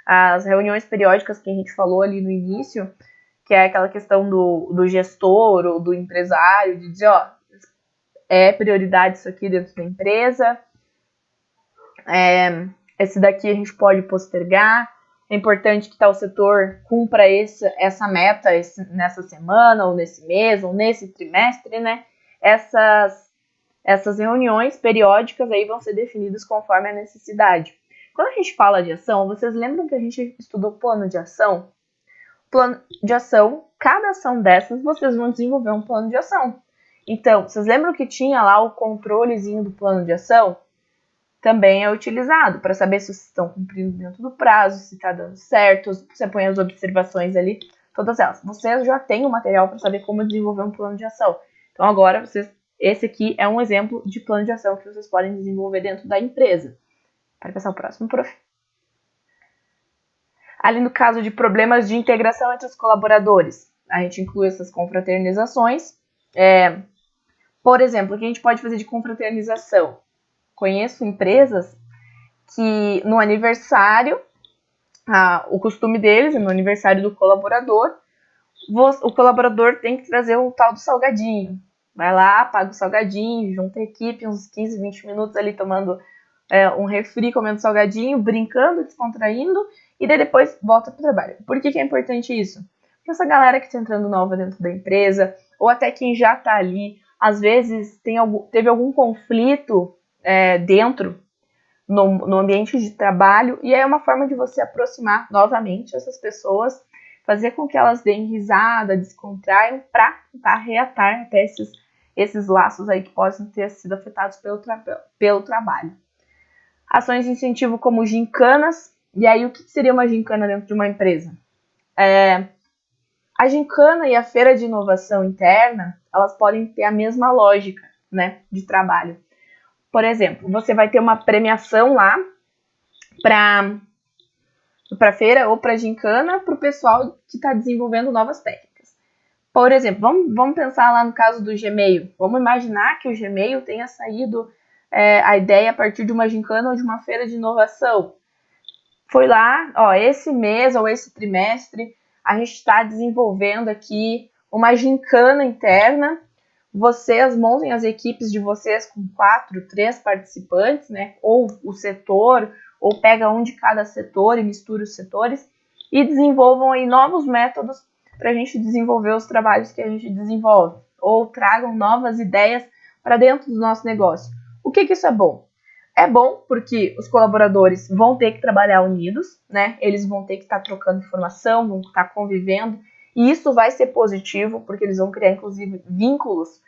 As reuniões periódicas que a gente falou ali no início, que é aquela questão do gestor ou do empresário, de dizer, ó, é prioridade isso aqui dentro da empresa, esse daqui a gente pode postergar, é importante que tal setor cumpra essa meta nessa semana, ou nesse mês, ou nesse trimestre, né? Essas reuniões periódicas aí vão ser definidas conforme a necessidade. Quando a gente fala de ação, vocês lembram que a gente estudou plano de ação? Plano de ação, cada ação dessas, vocês vão desenvolver um plano de ação. Então, vocês lembram que tinha lá o controlezinho do plano de ação? Também é utilizado para saber se vocês estão cumprindo dentro do prazo, se está dando certo, você põe as observações ali, todas elas. Vocês já têm o material para saber como desenvolver um plano de ação. Então, agora, esse aqui é um exemplo de plano de ação que vocês podem desenvolver dentro da empresa. Para passar o próximo, prof. Ali no caso de problemas de integração entre os colaboradores, a gente inclui essas confraternizações. Por exemplo, o que a gente pode fazer de confraternização? Conheço empresas que no aniversário, o costume deles, no aniversário do colaborador, o colaborador tem que trazer o tal do salgadinho. Vai lá, paga o salgadinho, junta a equipe, uns 15, 20 minutos ali tomando um refri, comendo salgadinho, brincando, descontraindo, e daí depois volta para o trabalho. Por que é importante isso? Porque essa galera que está entrando nova dentro da empresa, ou até quem já está ali, às vezes teve algum conflito dentro, no ambiente de trabalho, e é uma forma de você aproximar novamente essas pessoas, fazer com que elas deem risada, descontraiam, para tentar reatar até esses laços aí que possam ter sido afetados pelo trabalho. Ações de incentivo como gincanas. E aí, o que seria uma gincana dentro de uma empresa? A gincana e a feira de inovação interna, elas podem ter a mesma lógica, né, de trabalho. Por exemplo, você vai ter uma premiação lá para a feira ou para a gincana para o pessoal que está desenvolvendo novas técnicas. Por exemplo, vamos pensar lá no caso do Gmail. Vamos imaginar que o Gmail tenha saído a ideia a partir de uma gincana ou de uma feira de inovação. Foi lá, esse mês ou esse trimestre, a gente está desenvolvendo aqui uma gincana interna. Vocês montem as equipes de vocês com 4, 3 participantes, né? Ou o setor, ou pega um de cada setor e mistura os setores e desenvolvam aí novos métodos para a gente desenvolver os trabalhos que a gente desenvolve. Ou tragam novas ideias para dentro do nosso negócio. O que isso é bom? É bom porque os colaboradores vão ter que trabalhar unidos, né? Eles vão ter que estar trocando informação, vão estar convivendo, e isso vai ser positivo porque eles vão criar, inclusive, vínculos.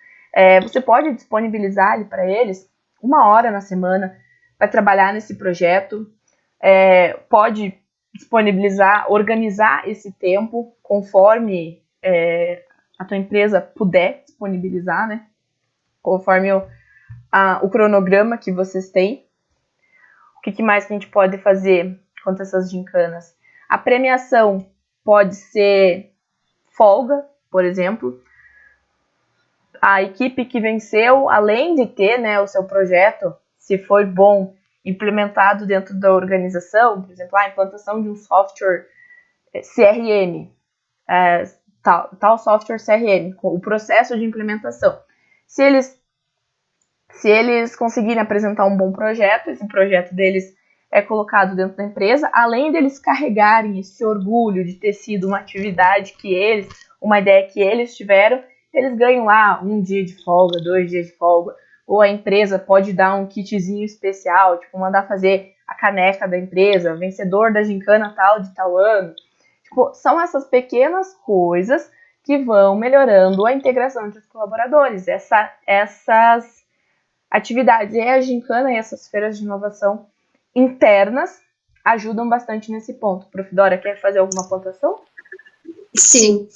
Você pode disponibilizar ali para eles 1 hora na semana para trabalhar nesse projeto, pode disponibilizar, organizar esse tempo conforme a tua empresa puder disponibilizar, né? Conforme o cronograma que vocês têm. O que mais que a gente pode fazer quanto a essas gincanas? A premiação pode ser folga, por exemplo. A equipe que venceu, além de ter, né, o seu projeto, se for bom, implementado dentro da organização, por exemplo, a implantação de um software CRM, tal software CRM, o processo de implementação. Se eles conseguirem apresentar um bom projeto, esse projeto deles é colocado dentro da empresa, além deles carregarem esse orgulho de ter sido uma atividade uma ideia que eles tiveram, eles ganham lá 1 dia de folga, 2 dias de folga, ou a empresa pode dar um kitzinho especial, tipo, mandar fazer a caneca da empresa, vencedor da gincana tal de tal ano. Tipo, são essas pequenas coisas que vão melhorando a integração entre os colaboradores. Essas atividades e a gincana e essas feiras de inovação internas ajudam bastante nesse ponto. Prof. Dora, quer fazer alguma pontuação? Sim,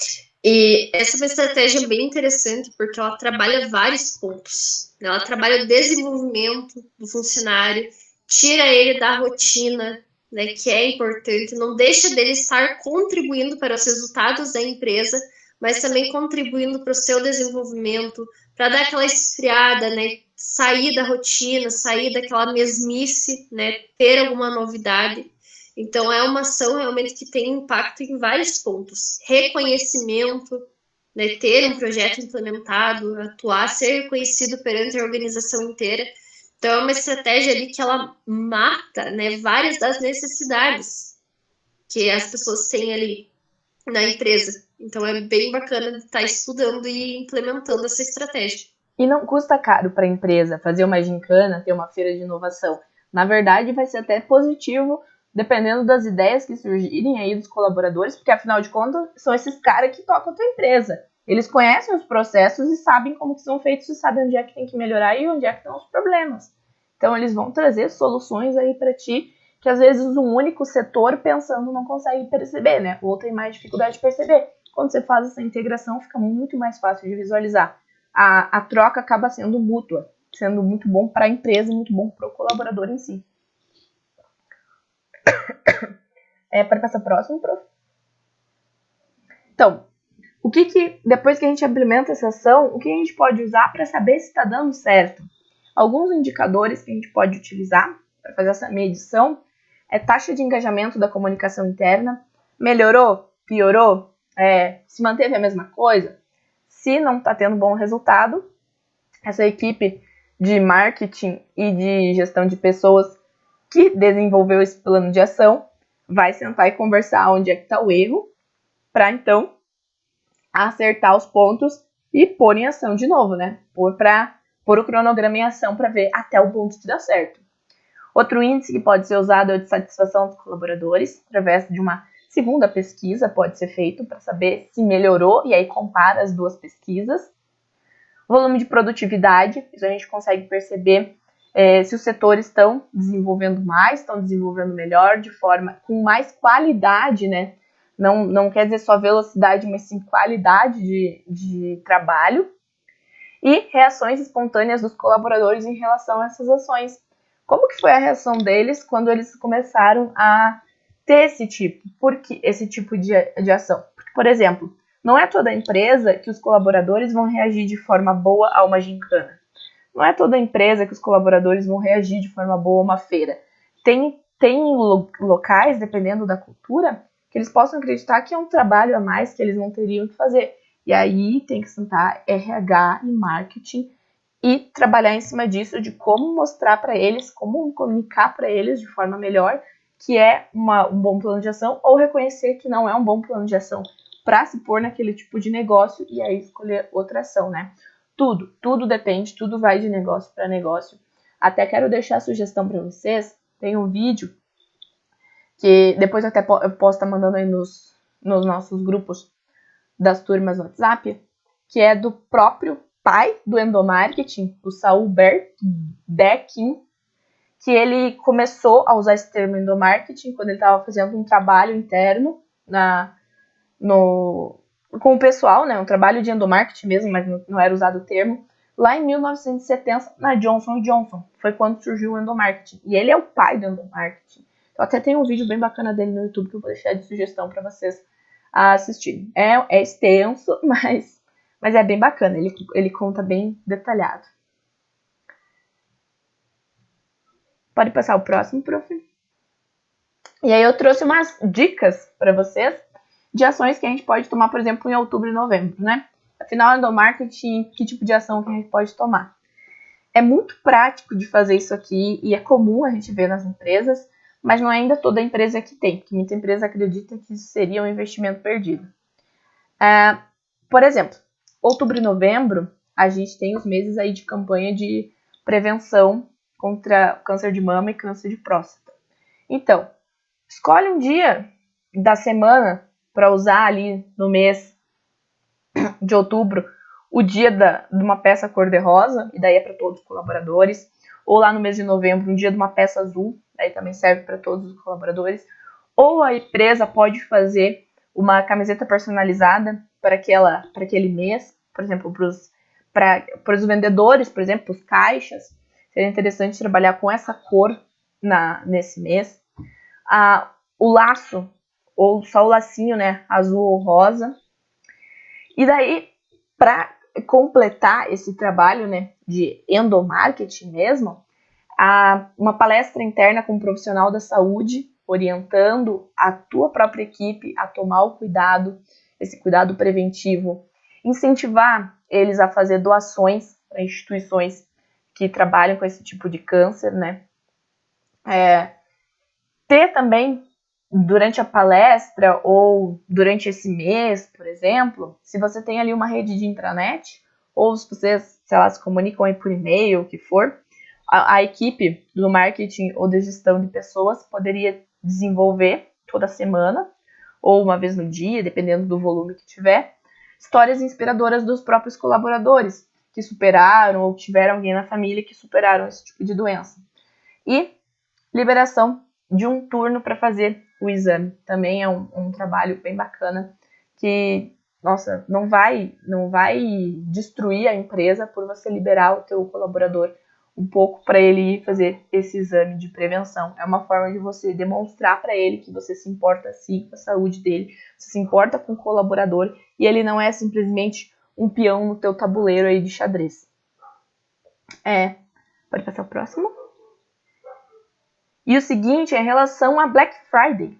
e essa é uma estratégia bem interessante porque ela trabalha vários pontos. Ela trabalha o desenvolvimento do funcionário, tira ele da rotina, né, que é importante, não deixa dele estar contribuindo para os resultados da empresa, mas também contribuindo para o seu desenvolvimento, para dar aquela esfriada, né, sair da rotina, sair daquela mesmice, né, ter alguma novidade. Então, é uma ação realmente que tem impacto em vários pontos. Reconhecimento, né, ter um projeto implementado, atuar, ser reconhecido perante a organização inteira. Então, é uma estratégia ali que ela mata, né, várias das necessidades que as pessoas têm ali na empresa. Então, é bem bacana estar estudando e implementando essa estratégia. E não custa caro para a empresa fazer uma gincana, ter uma feira de inovação. Na verdade, vai ser até positivo, dependendo das ideias que surgirem aí dos colaboradores, porque afinal de contas, são esses caras que tocam a tua empresa. Eles conhecem os processos e sabem como que são feitos e sabem onde é que tem que melhorar e onde é que estão os problemas. Então, eles vão trazer soluções aí para ti, que às vezes um único setor pensando não consegue perceber, né? Ou tem mais dificuldade de perceber. Quando você faz essa integração, fica muito mais fácil de visualizar. A troca acaba sendo mútua, sendo muito bom para a empresa e muito bom para o colaborador em si. Para passar próximo, prof? Então, depois que a gente implementa essa ação, o que a gente pode usar para saber se está dando certo? Alguns indicadores que a gente pode utilizar para fazer essa medição é taxa de engajamento da comunicação interna. Melhorou? Piorou? Se manteve a mesma coisa? Se não está tendo bom resultado, essa equipe de marketing e de gestão de pessoas que desenvolveu esse plano de ação vai sentar e conversar onde é que está o erro, para então acertar os pontos e pôr em ação de novo, né? Pôr o cronograma em ação para ver até o ponto que dá certo. Outro índice que pode ser usado é o de satisfação dos colaboradores, através de uma segunda pesquisa pode ser feito para saber se melhorou, e aí compara as duas pesquisas. Volume de produtividade, isso a gente consegue perceber se os setores estão desenvolvendo mais, estão desenvolvendo melhor, de forma com mais qualidade, né? Não quer dizer só velocidade, mas sim qualidade de trabalho. E reações espontâneas dos colaboradores em relação a essas ações. Como que foi a reação deles quando eles começaram a ter esse tipo de ação? Porque, por exemplo, não é toda empresa que os colaboradores vão reagir de forma boa a uma gincana. Não é toda empresa que os colaboradores vão reagir de forma boa a uma feira. Tem locais, dependendo da cultura, que eles possam acreditar que é um trabalho a mais que eles não teriam que fazer. E aí tem que sentar RH e marketing e trabalhar em cima disso, de como mostrar para eles, como comunicar para eles de forma melhor que é um bom plano de ação, ou reconhecer que não é um bom plano de ação para se pôr naquele tipo de negócio e aí escolher outra ação, né? Tudo depende, tudo vai de negócio para negócio. Até quero deixar a sugestão para vocês, tem um vídeo que depois eu posso estar mandando aí nos nossos grupos das turmas no WhatsApp, que é do próprio pai do endomarketing, o Saul Beckin, que ele começou a usar esse termo endomarketing quando ele estava fazendo um trabalho interno com o pessoal, né, um trabalho de endomarketing mesmo, mas não era usado o termo, lá em 1970, na Johnson & Johnson. Foi quando surgiu o endomarketing. E ele é o pai do endomarketing. Eu até tenho um vídeo bem bacana dele no YouTube que eu vou deixar de sugestão para vocês assistirem. É extenso, mas é bem bacana. Ele conta bem detalhado. Pode passar o próximo, prof. E aí eu trouxe umas dicas para vocês de ações que a gente pode tomar, por exemplo, em outubro e novembro, né? Afinal, endomarketing, que tipo de ação que a gente pode tomar? É muito prático de fazer isso aqui e é comum a gente ver nas empresas, mas não é ainda toda empresa que tem, porque muita empresa acredita que isso seria um investimento perdido. Por exemplo, outubro e novembro, a gente tem os meses aí de campanha de prevenção contra câncer de mama e câncer de próstata. Então, escolhe um dia da semana para usar ali no mês de outubro o dia de uma peça cor-de-rosa, e daí é para todos os colaboradores, ou lá no mês de novembro um dia de uma peça azul, daí também serve para todos os colaboradores, ou a empresa pode fazer uma camiseta personalizada para aquele mês, por exemplo, para os vendedores, por exemplo, os caixas, seria interessante trabalhar com essa cor nesse mês. O laço, ou só o lacinho, né, azul ou rosa. E daí, para completar esse trabalho, né, de endomarketing mesmo, uma palestra interna com um profissional da saúde, orientando a tua própria equipe a tomar o cuidado, esse cuidado preventivo, incentivar eles a fazer doações para instituições que trabalham com esse tipo de câncer, né? Ter também, durante a palestra ou durante esse mês, por exemplo, se você tem ali uma rede de intranet, ou se vocês, sei lá, se comunicam aí por e-mail, o que for, a equipe do marketing ou de gestão de pessoas poderia desenvolver toda semana, ou uma vez no dia, dependendo do volume que tiver, histórias inspiradoras dos próprios colaboradores que superaram ou tiveram alguém na família que superaram esse tipo de doença. E liberação de um turno para fazer o exame. Também é um trabalho bem bacana que, nossa, não vai destruir a empresa por você liberar o teu colaborador um pouco para ele ir fazer esse exame de prevenção. É uma forma de você demonstrar para ele que você se importa sim com a saúde dele, você se importa com o colaborador e ele não é simplesmente um peão no teu tabuleiro aí de xadrez. Pode passar o próximo? E o seguinte é em relação a Black Friday,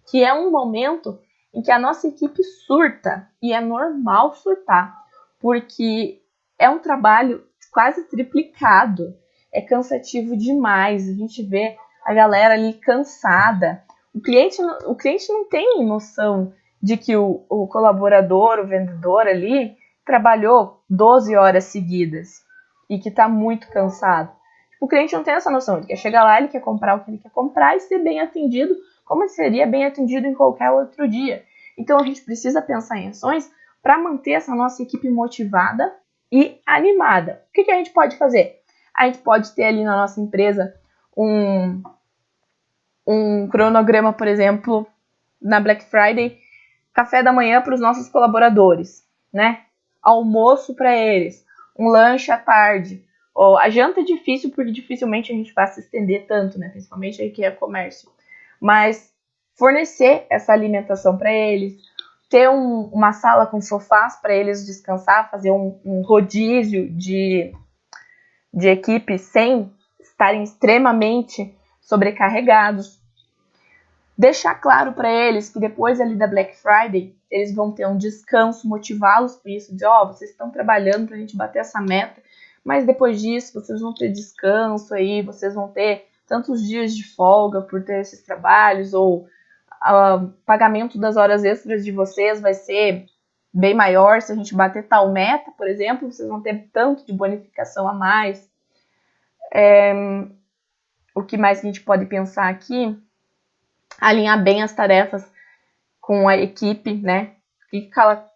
que é um momento em que a nossa equipe surta, e é normal surtar, porque é um trabalho quase triplicado, é cansativo demais, a gente vê a galera ali cansada. O cliente não tem noção de que o colaborador, o vendedor ali, trabalhou 12 horas seguidas e que está muito cansado. O cliente não tem essa noção, ele quer chegar lá, ele quer comprar o que ele quer comprar e ser bem atendido como seria bem atendido em qualquer outro dia. Então a gente precisa pensar em ações para manter essa nossa equipe motivada e animada. O que a gente pode fazer? A gente pode ter ali na nossa empresa um cronograma, por exemplo, na Black Friday, café da manhã para os nossos colaboradores, né? Almoço para eles, um lanche à tarde. A janta é difícil, porque dificilmente a gente vai se estender tanto, né? Principalmente aí que é comércio. Mas fornecer essa alimentação para eles, ter uma sala com sofás para eles descansar, fazer um rodízio de equipe sem estarem extremamente sobrecarregados. Deixar claro para eles que depois ali da Black Friday, eles vão ter um descanso, motivá-los por isso, dizer, vocês estão trabalhando para a gente bater essa meta, mas depois disso vocês vão ter descanso aí, vocês vão ter tantos dias de folga por ter esses trabalhos, ou o pagamento das horas extras de vocês vai ser bem maior se a gente bater tal meta, por exemplo, vocês vão ter tanto de bonificação a mais. O que mais que a gente pode pensar aqui? Alinhar bem as tarefas com a equipe, né? O que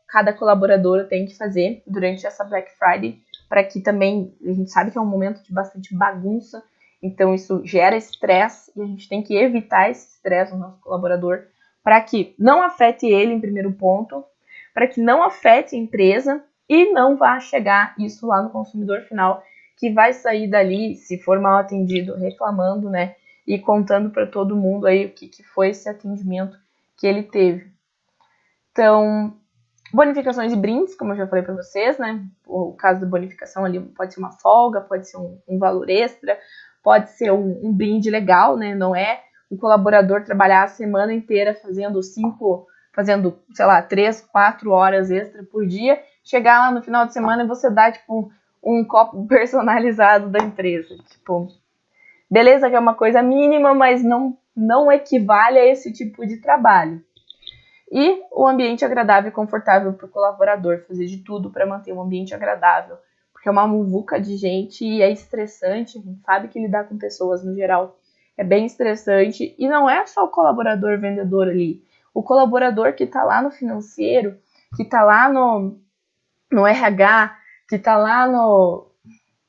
cada colaborador tem que fazer durante essa Black Friday, para que também, a gente sabe que é um momento de bastante bagunça, então isso gera estresse, e a gente tem que evitar esse estresse no nosso colaborador, para que não afete ele em primeiro ponto, para que não afete a empresa, e não vá chegar isso lá no consumidor final, que vai sair dali, se for mal atendido, reclamando, né? E contando para todo mundo aí o que foi esse atendimento que ele teve. Então, bonificações e brindes, como eu já falei para vocês, né? O caso da bonificação ali pode ser uma folga, pode ser um valor extra, pode ser um brinde legal, né? Não é o colaborador trabalhar a semana inteira fazendo 3, 4 horas extra por dia, chegar lá no final de semana e você dá, tipo, um copo personalizado da empresa. Tipo, beleza que é uma coisa mínima, mas não equivale a esse tipo de trabalho. E o ambiente agradável e confortável para o colaborador, fazer de tudo para manter um ambiente agradável, porque é uma muvuca de gente e é estressante, a gente sabe que lidar com pessoas no geral é bem estressante, e não é só o colaborador vendedor ali, o colaborador que está lá no financeiro, que está lá no RH, que está lá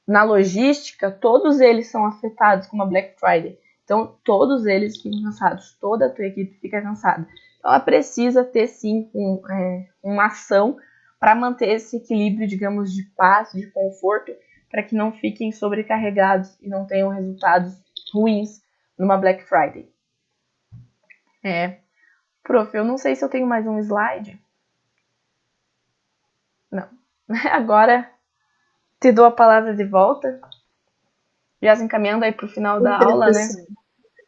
na logística, todos eles são afetados com uma Black Friday. Então, todos eles ficam cansados, toda a tua equipe fica cansada. Então, ela precisa ter, sim, uma ação para manter esse equilíbrio, digamos, de paz, de conforto, para que não fiquem sobrecarregados e não tenham resultados ruins numa Black Friday. Prof, eu não sei se eu tenho mais um slide. Não. Agora, te dou a palavra de volta. Já se encaminhando aí para o final da aula, né?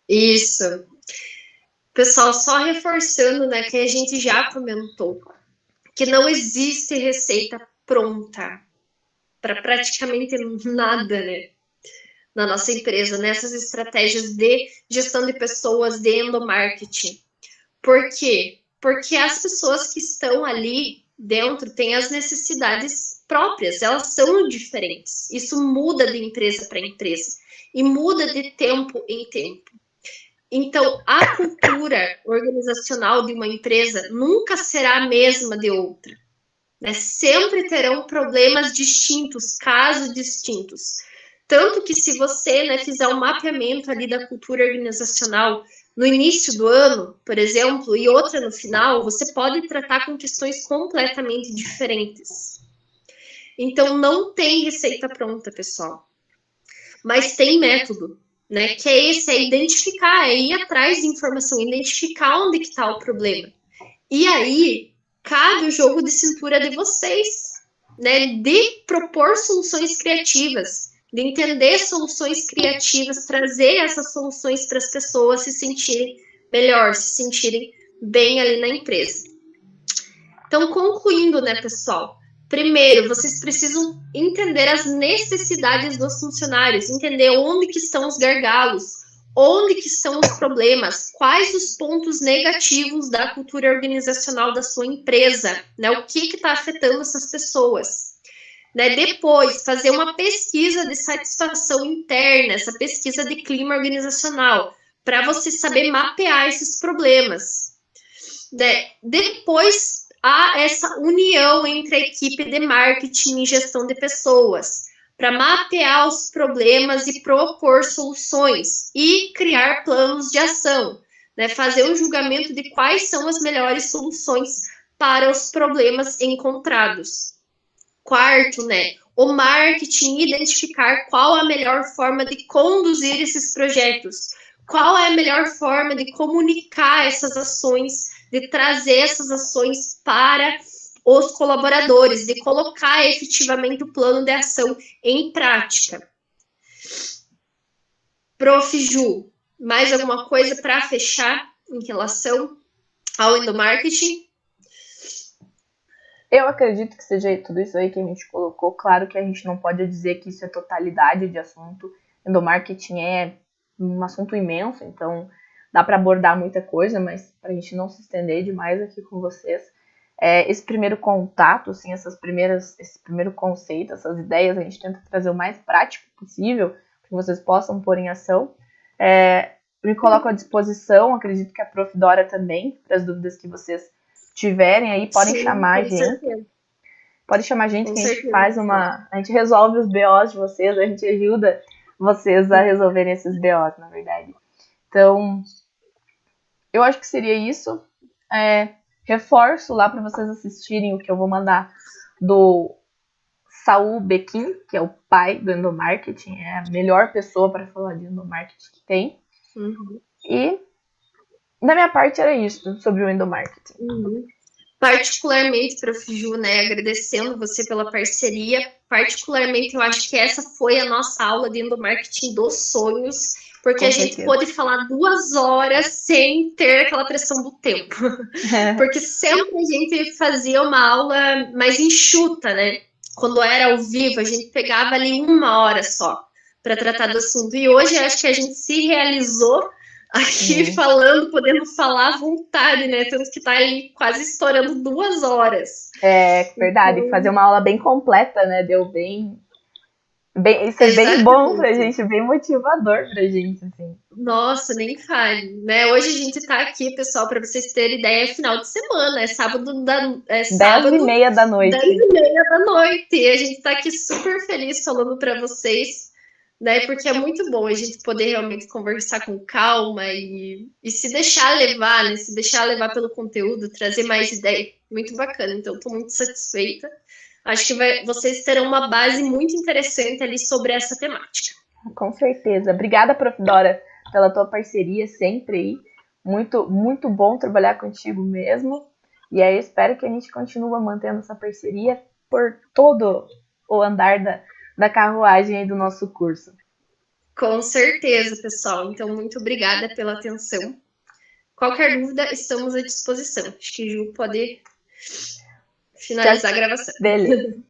Isso. Pessoal, só reforçando, né, que a gente já comentou que não existe receita pronta para praticamente nada, né, na nossa empresa, nessas estratégias de gestão de pessoas, de endomarketing. Por quê? Porque as pessoas que estão ali dentro têm as necessidades próprias, elas são diferentes. Isso muda de empresa para empresa e muda de tempo em tempo. Então, a cultura organizacional de uma empresa nunca será a mesma de outra, né? Sempre terão problemas distintos, casos distintos. Tanto que se você, né, fizer um mapeamento ali da cultura organizacional no início do ano, por exemplo, e outra no final, você pode tratar com questões completamente diferentes. Então, não tem receita pronta, pessoal. Mas tem método, né? Que é esse, é identificar, é ir atrás de informação, identificar onde que está o problema. E aí, cabe o jogo de cintura de vocês, né? De propor soluções criativas, de entender soluções criativas, trazer essas soluções para as pessoas se sentirem melhor, se sentirem bem ali na empresa. Então, concluindo, né, pessoal? Primeiro, vocês precisam entender as necessidades dos funcionários, entender onde que estão os gargalos, onde que estão os problemas, quais os pontos negativos da cultura organizacional da sua empresa, né? O que está afetando essas pessoas. Né? Depois, fazer uma pesquisa de satisfação interna, essa pesquisa de clima organizacional, para você saber mapear esses problemas. Né? Depois, há essa união entre a equipe de marketing e gestão de pessoas, para mapear os problemas e propor soluções e criar planos de ação, né? Fazer um julgamento de quais são as melhores soluções para os problemas encontrados. Quarto, né? O marketing identificar qual a melhor forma de conduzir esses projetos, qual é a melhor forma de comunicar essas ações, de trazer essas ações para os colaboradores, de colocar efetivamente o plano de ação em prática. Prof. Ju, mais alguma coisa para fechar em relação ao endomarketing? Eu acredito que seja tudo isso aí que a gente colocou. Claro que a gente não pode dizer que isso é totalidade de assunto. Endomarketing é um assunto imenso, então dá para abordar muita coisa, mas para a gente não se estender demais aqui com vocês, esse primeiro contato, assim, esse primeiro conceito, essas ideias, a gente tenta trazer o mais prático possível, para que vocês possam pôr em ação. Me coloco à disposição, acredito que a Prof. Dora também, para as dúvidas que vocês tiverem aí, podem chamar a gente. Certeza. Pode chamar a gente, que a gente faz a gente resolve os BOs de vocês, a gente ajuda vocês a resolverem esses BOs, na verdade. Então, eu acho que seria isso. Reforço lá para vocês assistirem o que eu vou mandar do Saul Bequim, que é o pai do endomarketing, é a melhor pessoa para falar de endomarketing que tem. E da minha parte era isso, sobre o endomarketing. Particularmente, Prof. Ju, né, agradecendo você pela parceria, particularmente eu acho que essa foi a nossa aula de endomarketing dos sonhos, porque a gente pôde falar 2 horas sem ter aquela pressão do tempo. Porque sempre a gente fazia uma aula mais enxuta, né? Quando era ao vivo, a gente pegava ali 1 hora só para tratar do assunto. E hoje eu acho que a gente se realizou aqui falando, podendo falar à vontade, né? Temos que estar ali quase estourando 2 horas. É verdade, então, fazer uma aula bem completa, né? Deu bem isso é bem bom pra gente, bem motivador pra gente, assim. Nossa, nem fale, né? Hoje a gente tá aqui, pessoal, para vocês terem ideia, é final de semana, é sábado 10h30 da noite. 10h30 da noite, e a gente tá aqui super feliz falando para vocês, né? Porque é muito bom a gente poder realmente conversar com calma e se deixar levar, né? Se deixar levar pelo conteúdo, trazer mais ideia. Muito bacana, então tô muito satisfeita. Acho que vocês terão uma base muito interessante ali sobre essa temática. Com certeza. Obrigada, Prof. Dora, pela tua parceria sempre aí. Muito, muito bom trabalhar contigo mesmo. E aí espero que a gente continue mantendo essa parceria por todo o andar da carruagem aí do nosso curso. Com certeza, pessoal. Então, muito obrigada pela atenção. Qualquer dúvida, estamos à disposição. Acho que Ju pode finalizar a gravação. Beleza.